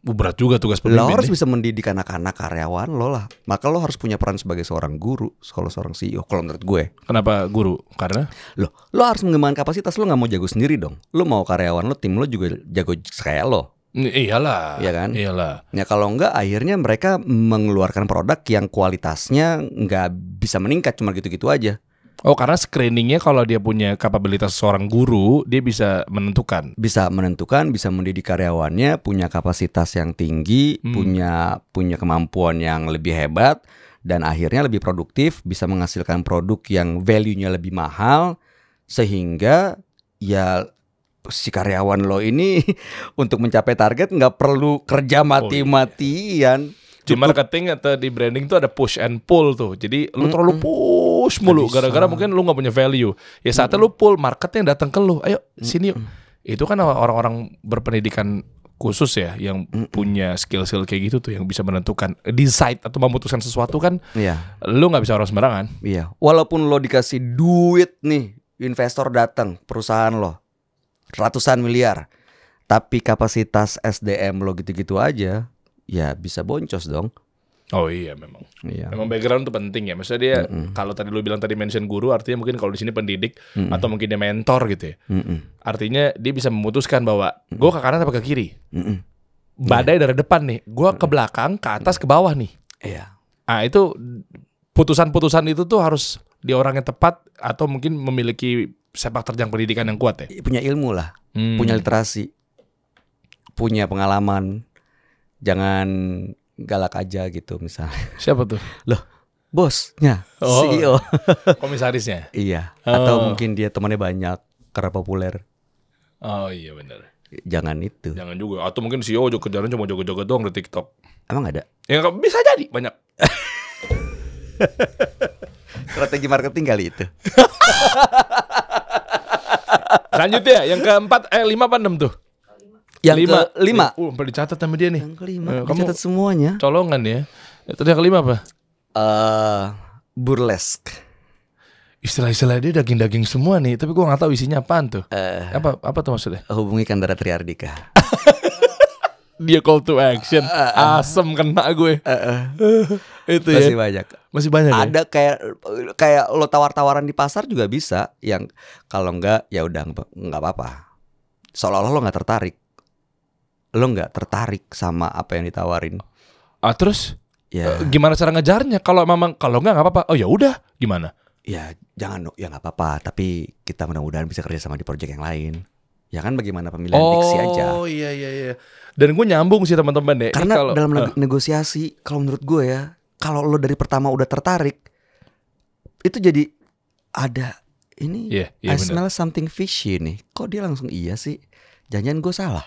Berat juga tugas Lo pemimpin. harus bisa mendidik anak-anak karyawan lo lah. Maka lo harus punya peran sebagai seorang guru kalau seorang CEO. Kalau menurut gue. Kenapa guru? Karena Lo harus mengembangkan kapasitas. Lo gak mau jago sendiri dong. Lo mau karyawan lo, tim lo juga jago kayak lo. iyalah. Iya kan? Iyalah. Ya kalau enggak akhirnya mereka mengeluarkan produk yang kualitasnya nggak bisa meningkat, cuma gitu-gitu aja. Oh, karena screeningnya kalau dia punya kapabilitas seorang guru, dia bisa menentukan. Bisa menentukan, bisa mendidik karyawannya, punya kapasitas yang tinggi, punya kemampuan yang lebih hebat, dan akhirnya lebih produktif, bisa menghasilkan produk yang value-nya lebih mahal, sehingga ya si karyawan lo ini untuk mencapai target nggak perlu kerja mati-matian. Di marketing atau di branding tuh ada push and pull tuh. Jadi lu terlalu push mulu gara-gara mungkin lu nggak punya value. Ya saatnya lu pull, marketnya datang ke lu. Ayo sini yuk. Itu kan orang-orang berpendidikan khusus ya yang punya skill-skill kayak gitu tuh yang bisa menentukan decide atau memutuskan sesuatu kan. Iya. Lu nggak bisa orang sembarangan. Iya. Walaupun lo dikasih duit nih, investor datang perusahaan lo ratusan miliar, tapi kapasitas SDM lo gitu-gitu aja, ya bisa boncos dong. Oh iya memang. Iya. Memang background tuh penting ya. Maksudnya dia kalau tadi lu bilang tadi mention guru, artinya mungkin kalau di sini pendidik atau mungkin dia mentor gitu ya. Artinya dia bisa memutuskan bahwa gue ke kanan apa ke kiri. Badai dari depan nih, gue ke belakang, ke atas, ke bawah nih. Iya. Ah itu putusan-putusan itu tuh harus di orang yang tepat atau mungkin memiliki sepak terjang pendidikan yang kuat ya. Punya ilmu lah, punya literasi, punya pengalaman. Jangan galak aja gitu misalnya. Siapa tuh? Loh, bosnya, Oh. CEO. Komisarisnya. Iya. Atau mungkin dia temannya banyak karena populer. Oh iya benar. Jangan itu. Jangan juga. Atau mungkin CEO juga kerjaan cuma joget-joget doang di TikTok. Emang ada? Ya bisa jadi banyak. Strategi marketing kali itu. Lanjut ya, yang keempat, 5 apa 6 tuh? Yang kelima. Sampai dicatat sama dia nih. Yang kelima. Kamu Dicatat semuanya. colongan ya. Tadi yang kelima apa? Burlesque. Istilah-istilah dia daging-daging semua nih, tapi gua nggak tahu isinya apaan tuh. Apa tuh maksudnya? Hubungi Kandara Triardika. Dia call to action. Asem kena gue. Itu ya. Masih banyak. Masih banyak ya? Ada kayak lo tawar-tawaran di pasar juga bisa. Yang kalau enggak ya udah nggak apa-apa. seolah-olah lo nggak tertarik. Lo nggak tertarik sama apa yang ditawarin. Terus Ya, gimana cara ngejarnya? Kalau nggak apa-apa. Oh ya udah, gimana? ya jangan, ya nggak apa-apa. Tapi kita mudah-mudahan bisa kerja sama di project yang lain. Ya kan bagaimana pemilihan diksi aja. Oh iya. Dan gue nyambung sih teman-teman deh. Karena Kalau dalam negosiasi, kalau menurut gue ya, kalau lo dari pertama udah tertarik, itu jadi ada ini. Iya, I bener. smell something fishy nih. Kok dia langsung iya sih? Jangan gue salah.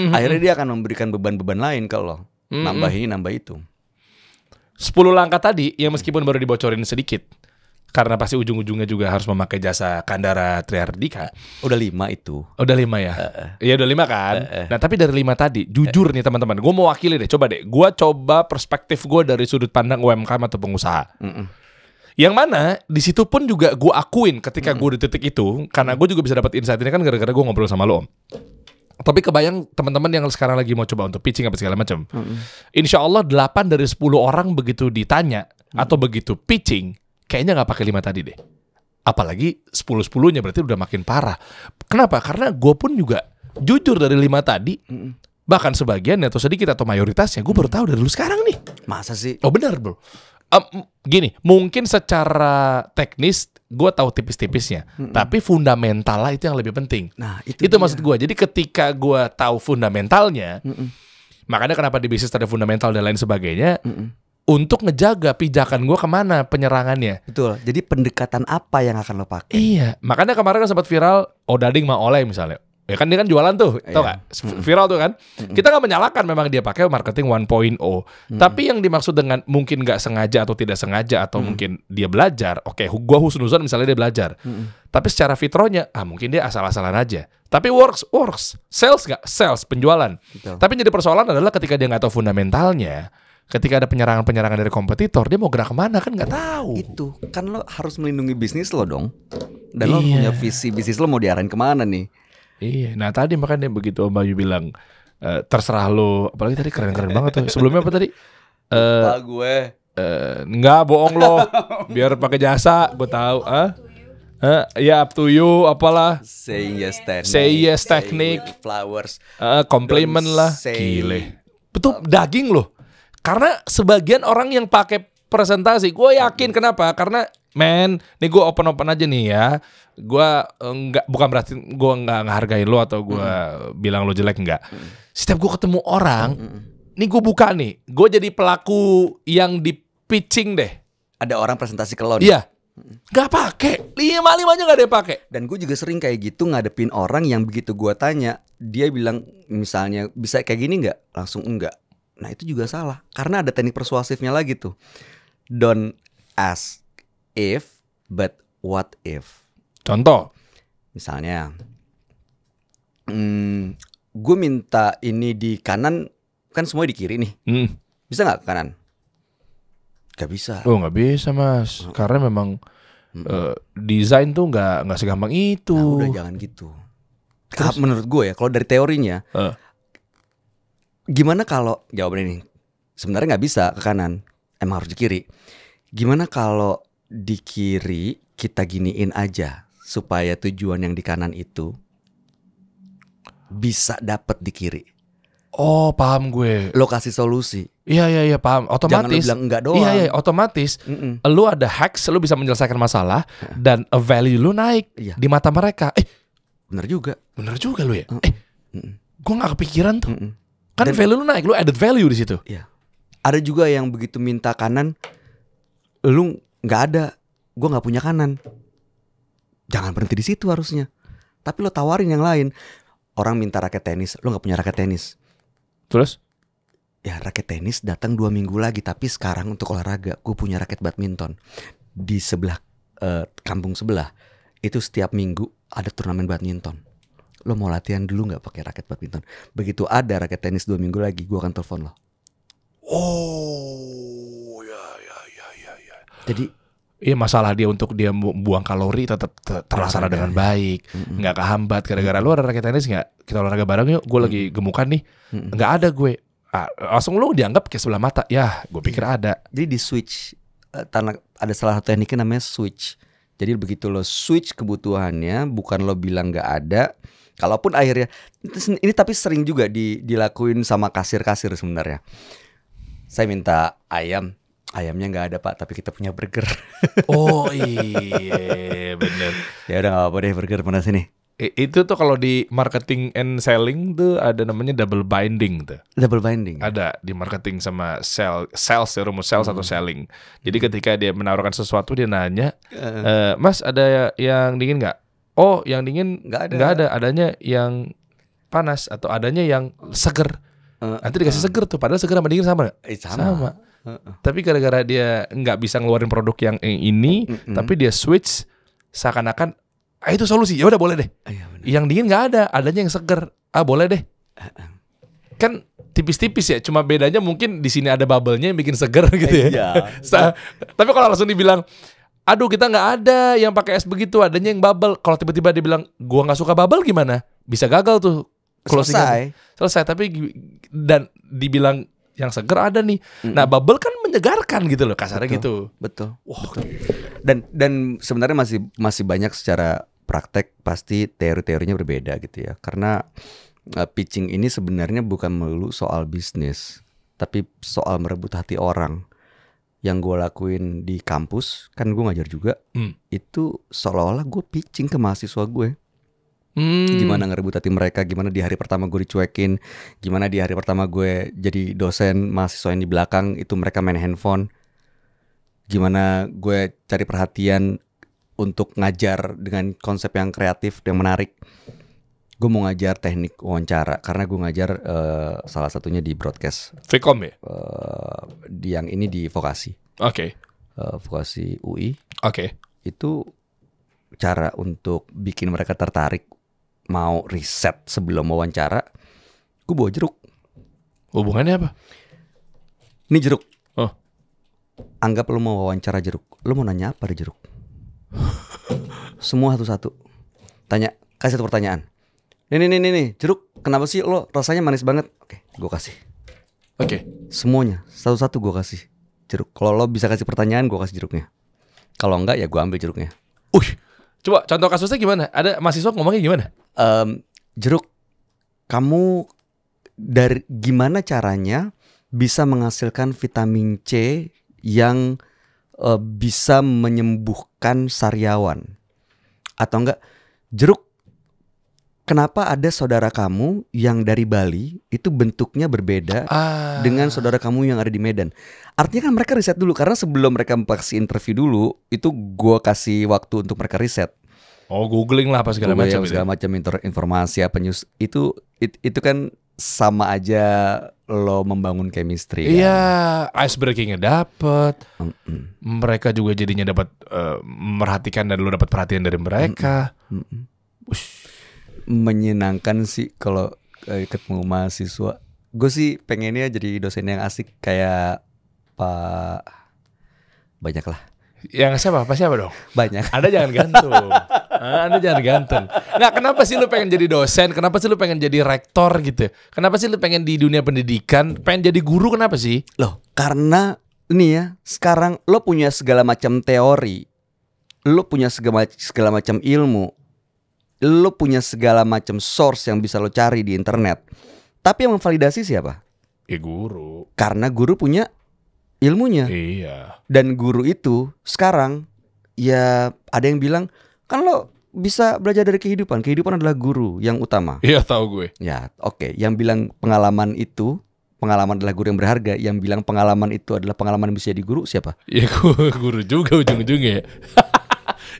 Akhirnya dia akan memberikan beban-beban lain ke lo. Nambah ini, nambah itu. 10 langkah tadi yang meskipun baru dibocorin sedikit, karena pasti ujung-ujungnya juga harus memakai jasa Kandara Triardika. Udah 5 itu. Udah 5 ya? Iya udah 5 kan? Nah tapi dari 5 tadi, jujur nih teman-teman, gue mau wakili deh, coba deh. Gue coba perspektif gue dari sudut pandang UMKM atau pengusaha. Yang mana di situ pun juga gue akuin ketika gue di titik itu, karena gue juga bisa dapat insight ini kan gara-gara gue ngobrol sama lo, Om. Tapi kebayang teman-teman yang sekarang lagi mau coba untuk pitching apa segala macam. Insya Allah 8 dari 10 orang begitu ditanya atau begitu pitching, kayaknya nggak pakai 5 tadi deh. Apalagi 10-10-nya berarti udah makin parah. Kenapa? Karena gue pun juga jujur dari 5 tadi, bahkan sebagian atau sedikit atau mayoritasnya gue baru tahu dari lu sekarang nih. Masa sih? Oh benar bro. Gini, mungkin secara teknis gue tahu tipis-tipisnya, tapi fundamentalnya itu yang lebih penting. Nah Itu dia. maksud gue. Jadi ketika gue tahu fundamentalnya, makanya kenapa di bisnis ada fundamental dan lain sebagainya, untuk ngejaga pijakan gue kemana penyerangannya. Betul. Jadi pendekatan apa yang akan lo pakai? Iya, makanya kemarin kan sempat viral Odading sama Oleh misalnya. Ya kan dia kan jualan tuh, tau gak? Viral tuh kan. Kita gak menyalahkan memang dia pakai marketing 1.0. Tapi yang dimaksud dengan mungkin gak sengaja atau tidak sengaja, atau mungkin dia belajar. Oke, gua husnuzon misalnya dia belajar. Tapi secara fitronya, mungkin dia asal-asalan aja. Tapi works. Sales gak? Sales, penjualan. Betul. Tapi yang jadi persoalan adalah ketika dia gak tahu fundamentalnya, ketika ada penyerangan-penyerangan dari kompetitor, dia mau gerak kemana kan nggak tahu. Itu kan lo harus melindungi bisnis lo dong. Dan lo Iya. punya visi bisnis lo mau diarahin kemana nih? Iya, nah tadi makanya begitu Om Bayu bilang terserah lo, apalagi tadi keren-keren banget tuh. Sebelumnya apa tadi? Pak gue. Nggak bohong lo, biar pakai jasa, gue tahu. Ya up to you, apalah. Saying yes teknik. Say yes teknik. With flowers. Compliment Don't lah. say- Gile. Betul daging loh. Karena sebagian orang yang pakai presentasi, gue yakin kenapa? Karena nih gue open aja nih ya. Gue bukan berarti gue nggak ngehargain lo atau gue bilang lo jelek, enggak. Setiap gue ketemu orang, nih gue buka nih, gue jadi pelaku yang di pitching deh. Ada orang presentasi ke lo nih. Iya, nggak pakai, 5-5-nya nggak ada yang pakai. Dan gue juga sering kayak gitu ngadepin orang yang begitu gue tanya, dia bilang misalnya bisa kayak gini nggak? Langsung enggak. Nah itu juga salah. Karena ada teknik persuasifnya lagi tuh. Don't ask if, but what if. Contoh, Misalnya gue minta ini di kanan, kan semua di kiri nih. Bisa gak ke kanan? Gak bisa. oh nggak bisa mas, karena memang desain tuh nggak segampang itu. Nah udah jangan gitu. Menurut gue ya, kalau dari teorinya, gimana kalau jawaban ini sebenarnya nggak bisa ke kanan, emang harus di kiri. Gimana kalau di kiri kita giniin aja supaya tujuan yang di kanan itu bisa dapet di kiri. Oh paham gue. Lo kasih solusi. Iya paham. Otomatis. Jangan lo bilang enggak doang. Iya otomatis. Lu ada hacks, lu bisa menyelesaikan masalah dan value lu naik di mata mereka. Bener juga. Bener juga lu ya. Gue nggak kepikiran tuh. Kan Dan- value lu naik, lu added value di situ. Iya. Ada juga yang begitu minta kanan, lu nggak ada, gue nggak punya kanan. Jangan berhenti di situ harusnya. Tapi lo tawarin yang lain. Orang minta raket tenis, lo nggak punya raket tenis. Terus? Ya raket tenis datang 2 minggu lagi. Tapi sekarang untuk olahraga, gue punya raket badminton. Di sebelah kampung sebelah itu setiap minggu ada turnamen badminton. Lo mau latihan dulu nggak pakai raket badminton? Begitu ada raket tenis 2 minggu lagi, gue akan telepon lo. Oh ya. Jadi Iya masalah dia untuk dia buang kalori tetap terlaksana dengan baik, nggak kehambat. Gara-gara lu ada raket tenis nggak? Kita olahraga bareng yuk. Gue lagi gemukan nih, nggak ada gue. Langsung lu dianggap kayak sebelah mata. Ya, gue pikir ada. Jadi di switch, ada salah satu tekniknya namanya switch. Jadi begitu lo switch kebutuhannya, bukan lo bilang nggak ada. Kalaupun akhirnya ini tapi sering juga dilakuin sama kasir-kasir sebenarnya. Saya minta ayam, ayamnya nggak ada Pak, tapi kita punya burger. Oh iya bener. Ya udah nggak apa-apa deh, burger mana sini. Itu tuh kalau di marketing and selling tuh ada namanya double binding tuh. Double binding. Ada di marketing sama sales ya, rumus sales atau selling. Jadi ketika dia menawarkan sesuatu dia nanya, Mas ada yang dingin nggak? Oh yang dingin nggak ada, adanya yang panas atau adanya yang seger. Nanti dikasih seger tuh, padahal seger sama dingin sama nggak? Sama. Tapi gara-gara dia nggak bisa ngeluarin produk yang ini, tapi dia switch seakan-akan itu solusi. Ya udah boleh deh. Yang dingin nggak ada, adanya yang seger. Boleh deh. Kan tipis-tipis ya, cuma bedanya mungkin di sini ada bubble-nya yang bikin seger gitu ya. Tapi kalau langsung dibilang, aduh kita nggak ada yang pakai es begitu, adanya yang bubble. Kalau tiba-tiba dia bilang, gua nggak suka bubble gimana? Bisa gagal tuh. Selesai. Tapi dan dibilang yang seger ada nih. Nah bubble kan menyegarkan gitu loh, kasarnya gitu. Betul. Dan sebenarnya masih banyak secara praktek pasti teori-teorinya berbeda gitu ya. Karena pitching ini sebenarnya bukan melulu soal bisnis, tapi soal merebut hati orang. Yang gue lakuin di kampus, kan gue ngajar juga, itu seolah-olah gue pitching ke mahasiswa gue. Gimana ngerebut hati mereka, gimana di hari pertama gue dicuekin, gimana di hari pertama gue jadi dosen, mahasiswa yang di belakang itu mereka main handphone, gimana gue cari perhatian untuk ngajar dengan konsep yang kreatif, yang menarik. Gue mau ngajar teknik wawancara, karena gue ngajar salah satunya di broadcast Vkom ya? Yang ini di vokasi. Oke. Vokasi UI. Oke. Itu cara untuk bikin mereka tertarik mau riset sebelum wawancara. Gue bawa jeruk. Hubungannya apa? Ini jeruk. Oh. Anggap lo mau wawancara jeruk. Lo mau nanya apa di jeruk? Semua satu-satu. Tanya, kasih satu pertanyaan. Nih, jeruk kenapa sih lo rasanya manis banget? Oke, gue kasih. Oke. Semuanya, satu-satu gue kasih jeruk. Kalau lo bisa kasih pertanyaan, gue kasih jeruknya. Kalau enggak, ya gue ambil jeruknya. Coba contoh kasusnya gimana? Ada mahasiswa ngomongnya gimana? Jeruk, kamu dari gimana caranya bisa menghasilkan vitamin C yang bisa menyembuhkan sariawan? Atau enggak, jeruk, kenapa ada saudara kamu yang dari Bali itu bentuknya berbeda dengan saudara kamu yang ada di Medan? Artinya kan mereka riset dulu, karena sebelum mereka kasih interview dulu, itu gue kasih waktu untuk mereka riset. Oh, googling lah apa segala macam. Segala macam informasi apa news itu kan sama aja lo membangun chemistry. Iya, ice breakingnya dapet. Mereka juga jadinya dapat merhatikan dan lo dapat perhatian dari mereka. Menyenangkan sih kalau ketemu mahasiswa. Gue sih pengennya jadi dosen yang asik kayak Pak banyak lah. Yang siapa? Pak siapa dong? Banyak. Anda jangan gantung. Anda jangan gantung. Nah, kenapa sih lu pengen jadi dosen? Kenapa sih lu pengen jadi rektor gitu? Kenapa sih lu pengen di dunia pendidikan? Pengen jadi guru kenapa sih? Loh, karena ini ya, sekarang lo punya segala macam teori, lo punya segala macam ilmu, lo punya segala macam source yang bisa lo cari di internet. Tapi yang memvalidasi siapa? Ya guru. Karena guru punya ilmunya. Iya. Dan guru itu sekarang ya ada yang bilang, kan lo bisa belajar dari kehidupan. Kehidupan adalah guru yang utama. Iya, tahu gue. Ya, oke. Yang bilang pengalaman adalah guru yang berharga. Yang bilang pengalaman itu adalah pengalaman yang bisa jadi guru, siapa? Iya, guru juga ujung-ujungnya.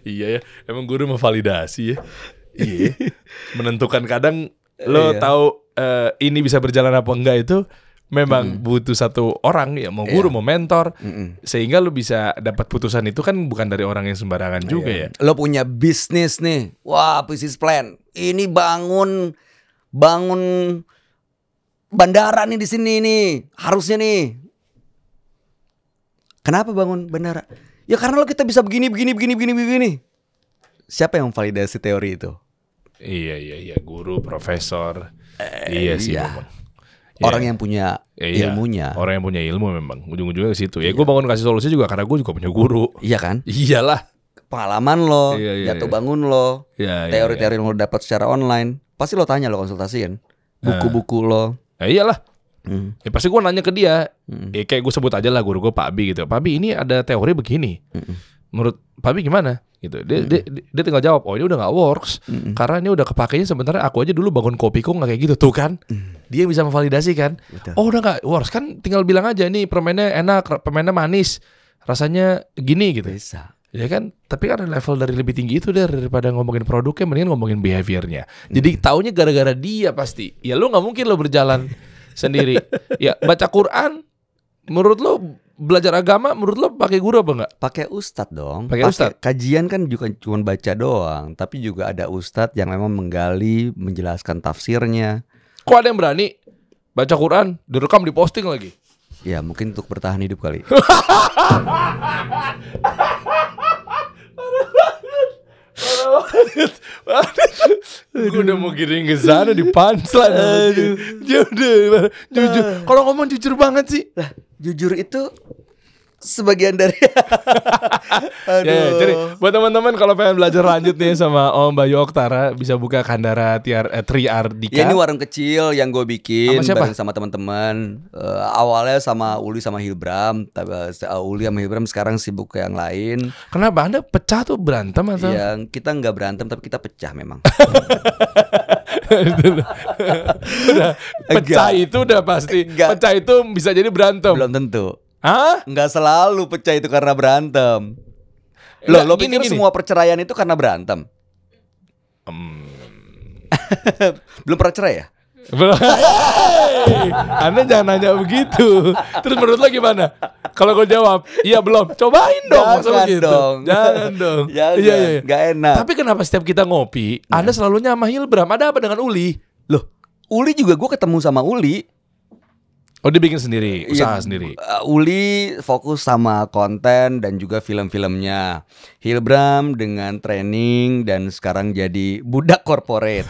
Iya ya, emang guru memvalidasi ya. Iya. Menentukan kadang lo tahu ini bisa berjalan apa enggak itu memang butuh satu orang ya, mau guru mau mentor, sehingga lu bisa dapat putusan itu kan bukan dari orang yang sembarangan juga ya. Lo punya bisnis nih, wah bisnis plan, ini bangun bandara nih di sini nih, harusnya nih. Kenapa bangun bandara? Ya karena lo kita bisa begini. Siapa yang validasi teori itu? Iya, guru, profesor. Iya sih memang. Orang yang punya ilmunya. Orang yang punya ilmu memang ujung-ujungnya ke situ. Ya gue bangun kasih solusi juga karena gue juga punya guru. Iya kan? Iyalah. pengalaman lo, Iya, jatuh iya. bangun lo, Iya, iya, teori-teori yang lo dapat secara online, pasti lo tanya, lo konsultasiin buku-buku lo. Ya iyalah. Hmm. Ya pasti gue nanya ke dia. Ya kayak gue sebut aja lah guru gue Pak Abi gitu. Pak Abi ini ada teori begini. Menurut Pak Abi gimana? Gitu. Dia tinggal jawab, oh ini udah nggak works karena ini udah kepakainya sebenarnya aku aja dulu bangun kopi kok nggak kayak gitu tuh kan. Dia bisa memvalidasi kan. Betul. Oh udah nggak works kan, tinggal bilang aja nih permennya enak, permennya manis, rasanya gini gitu. Bisa. Ya kan, tapi kan ada level dari lebih tinggi itu daripada ngomongin produknya, mendingan ngomongin behaviornya. Jadi taunya gara-gara dia pasti. Ya lu nggak mungkin lo berjalan sendiri. Ya baca Quran, menurut lo belajar agama, menurut lo pakai guru apa enggak? Pakai ustadz dong. Pakai ustadz. Kajian kan juga cuma baca doang, tapi juga ada ustadz yang memang menggali, menjelaskan tafsirnya. Kok ada yang berani baca Quran, direkam, diposting lagi? Ya mungkin untuk bertahan hidup kali. Gue udah mau giring ke sana di punchline. Jujur. Kalau ngomong jujur banget sih. Lah, jujur itu sebagian dari Ya, jadi buat teman-teman kalau pengen belajar lanjut nih sama Om Bayu Oktara, bisa buka Kandara Triardika. Ya ini warung kecil yang gue bikin Sama siapa? bareng sama teman-teman. Awalnya sama Uli sama Hilbram, tapi Uli sama Hilbram sekarang sibuk ke yang lain. Kenapa Anda pecah tuh berantem atau? Yang kita nggak berantem tapi kita pecah memang. Udah, pecah itu udah pasti. Enggak. Pecah itu bisa jadi berantem. Belum tentu. Hah? Nggak selalu pecah itu karena berantem. Lo Gini, pikir gini. semua perceraian itu karena berantem? Belum pernah cerai ya? Hey, Anda jangan nanya begitu. Terus menurut lo gimana? Kalau gue jawab, iya belum. Cobain dong. masa Jangan begitu. dong. Jangan dong. Jangan, Iya, iya. nggak enak. Tapi kenapa setiap kita ngopi, Anda selalunya sama Hilbram? Ada apa dengan Uli? Loh, Uli juga gue ketemu sama Uli. Oh dia bikin sendiri, usaha Iya, sendiri. Uli fokus sama konten dan juga film-filmnya. Hilbram dengan training dan sekarang jadi budak corporate.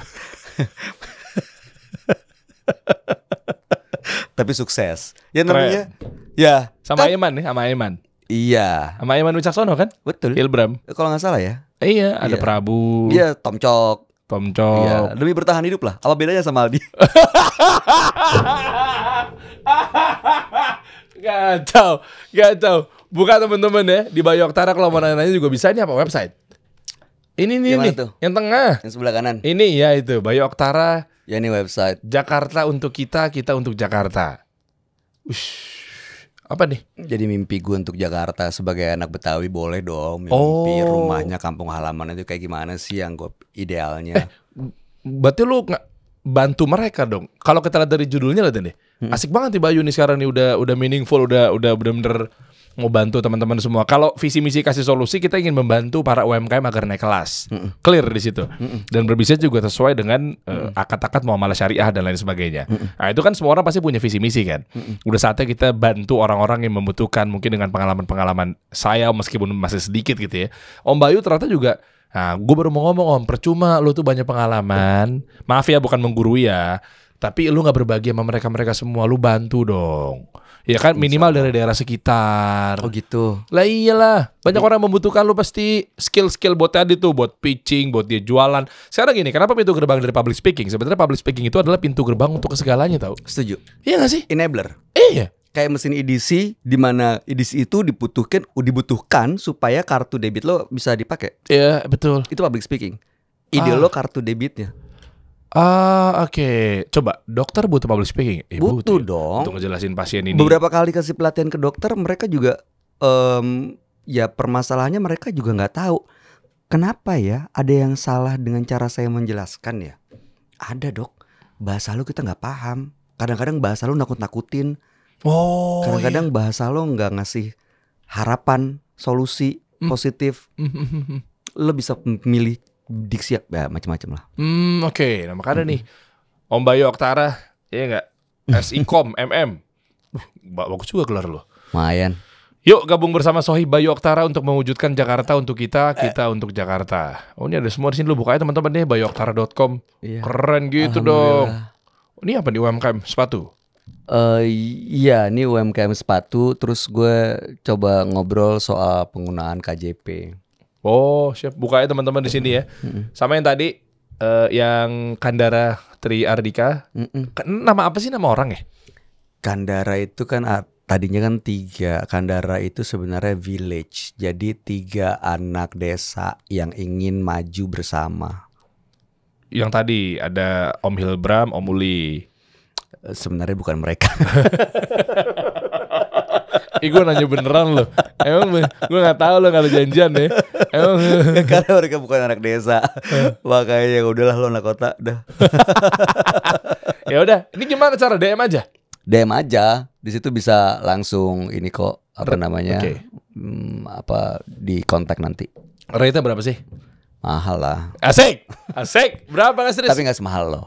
Tapi sukses. Ya namanya. Ya. Sama kan- Aiman nih, sama Aiman. Iya, Sama Aiman Wicaksono kan? betul. Hilbram. Kalau nggak salah ya. Iya, ada Iya. Prabu, Iya, Tom Cok. Tom Cok. Iya, demi bertahan hidup lah. Apa bedanya sama Aldi? Gacau. Buka teman-teman ya di Bayu Oktara, kalau mau nanya-nanya juga bisa. Ini apa website? Ini nih, Yang mana nih. tuh? Yang tengah. Yang sebelah kanan. Ini ya itu Bayu Oktara, Ya ini website. Jakarta untuk kita, kita untuk Jakarta. Ush. Apa nih? Jadi mimpi gue untuk Jakarta sebagai anak Betawi boleh dong. Mimpi Oh. rumahnya kampung halaman itu kayak gimana sih yang gue idealnya. Berarti lu nggak bantu mereka dong. Kalau kita lihat dari judulnya lihat deh. Asik banget nih Bayu nih sekarang nih, udah meaningful, udah bener-bener mau bantu teman-teman semua. Kalau visi misi kasih solusi, kita ingin membantu para UMKM agar naik kelas. Clear di situ. Dan berbisnis juga sesuai dengan akad-akad muamalah syariah dan lain sebagainya. Nah, itu kan semua orang pasti punya visi misi kan. Udah saatnya kita bantu orang-orang yang membutuhkan, mungkin dengan pengalaman-pengalaman saya meskipun masih sedikit gitu ya. Om Bayu ternyata juga, nah, gue baru mau ngomong Om, percuma lu tuh banyak pengalaman. Maaf ya, bukan menggurui ya. Tapi lu gak berbagi sama mereka-mereka semua. Lu bantu dong. Ya kan, minimal dari daerah sekitar. Oh gitu. Lah iyalah, banyak orang membutuhkan lu pasti skill-skill buat tadi tuh, buat pitching, buat dia jualan. Sekarang gini, kenapa pintu gerbang dari public speaking? Sebenarnya public speaking itu adalah pintu gerbang untuk segalanya, tau? Setuju. Iya gak sih? Enabler. Iya. Kayak mesin EDC di mana EDC itu dibutuhkan supaya kartu debit lo bisa dipakai. Iya, betul. Itu public speaking. Ide lo kartu debitnya. Oke. Coba, dokter butuh public speaking? Butuh ya. dong. Untuk ngejelasin pasien ini. Beberapa kali kasih pelatihan ke dokter, mereka juga ya permasalahannya mereka juga nggak tahu kenapa ya ada yang salah dengan cara saya menjelaskan ya. Ada dok, bahasa lo kita nggak paham. Kadang-kadang bahasa lo nakut-nakutin. Oh, Kadang-kadang bahasa lo nggak ngasih harapan, solusi positif. Lo bisa milih diksi ya macam-macam lah. Oke. Nah, makanya nih Om Bayu Oktara, iya nggak? SIKOM MM. Bagus juga gelar lo. Lumayan. Yuk gabung bersama Sohib Bayu Oktara untuk mewujudkan Jakarta untuk kita, kita untuk Jakarta. Oh ini ada semua di sini, lu buka aja teman-teman nih, bayuoktara.com. Iya. Keren gitu dong. Ini apa nih, UMKM sepatu? Iya, ini UMKM sepatu. Terus gue coba ngobrol soal penggunaan KJP. Oh, siap. Buka ya teman-teman di sini ya. Sama yang tadi yang Kandara Tri Ardika. Nama apa sih nama orang ya? Kandara itu kan tadinya kan 3. Kandara itu sebenarnya village. Jadi 3 anak desa yang ingin maju bersama. Yang tadi ada Om Hilbram, Om Uli. Sebenarnya bukan mereka. Gue nanya beneran loh. Emang gue nggak tahu lo nggak ada janjian ya. Emang Karena mereka bukan anak desa. Makanya ya udahlah lo anak kota dah. ya udah. Ini gimana cara DM aja? DM aja. Di situ bisa langsung ini kok apa namanya? Oke. Apa di kontak nanti. Rate-nya berapa sih? Mahal lah. Asik. Berapa nggak serius? Tapi nggak semahal lo.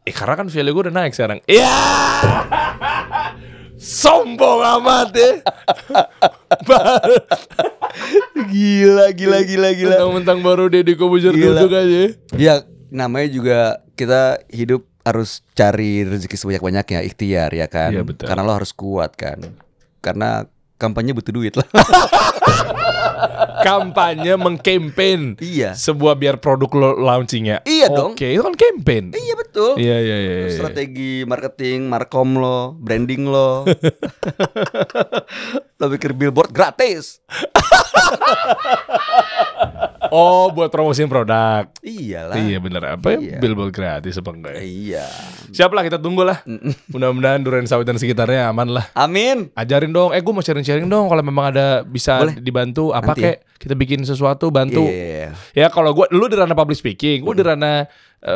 Karena kan value gue udah naik sekarang. Iya. Sombong amat ya. Gila. Mentang-mentang baru Deddy Kobuzer Gila. duduk aja. Ya namanya juga kita hidup harus cari rezeki sebanyak-banyaknya, ikhtiar ya kan. Iya, betul. Karena lo harus kuat kan. Karena kampanye butuh duit lah. Kampanye mengkampanye Iya. sebuah biar produk lo launchingnya. Iya dong. Oke, itu kan campaign. Iya betul. Iya. Strategi marketing, markom lo, branding lo. Lo bikin billboard gratis. Oh, buat promosiin produk. Iyalah. Iya bener. Apa ya? Iya. Billboard gratis apa enggak ya? Iya. Siap lah, kita tunggu lah. Mudah-mudahan Duren Sawit dan sekitarnya aman lah. Amin. Ajarin dong. Gue mau sharing-sharing dong. Kalau memang ada bisa Boleh. dibantu apa Nanti kek kita bikin sesuatu bantu. Iya. Ya kalau lu di ranah public speaking, gue di ranah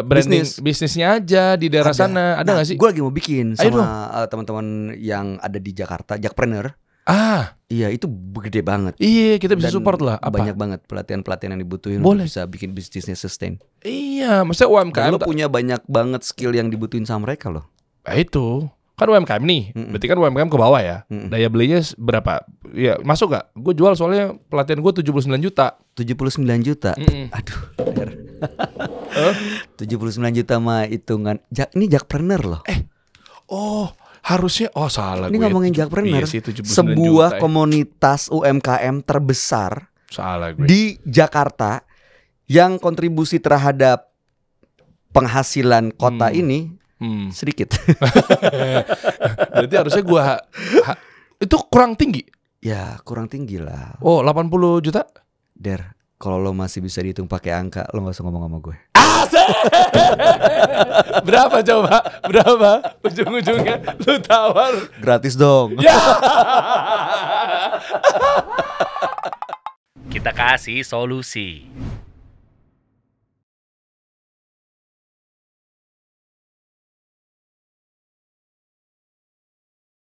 branding bisnisnya aja di daerah sana. Ada nggak sih? Gue lagi mau bikin Ayo sama teman-teman yang ada di Jakarta, Jakpreneur. Iya, itu gede banget. Iya, kita bisa Dan support lah. Apa? Banyak banget pelatihan-pelatihan yang dibutuhin Boleh. untuk bisa bikin bisnisnya sustain. Iya, maksudnya UMKM. Lo punya banyak banget skill yang dibutuhin sama mereka loh. Itu kan UMKM nih, berarti kan UMKM ke bawah ya. Daya belinya berapa? Ya masuk gak? Gue jual soalnya pelatihan gue 79 juta. 79 juta. Aduh. 79 juta mah hitungan. Ini Jakpreneur loh. Oh, harusnya salah Ini gue. ngomongin Jakpreneur. Iya sih, 79 sebuah juta, komunitas UMKM terbesar salah gue. di Jakarta yang kontribusi terhadap penghasilan kota ini sedikit. Berarti harusnya gue itu kurang tinggi. Ya kurang tinggi lah. Oh, 80 juta? Der, kalau lo masih bisa dihitung pakai angka, lo gak usah ngomong sama gue. Berapa coba? Berapa? Ujung-ujungnya lu tawar. Gratis dong. Kita kasih solusi.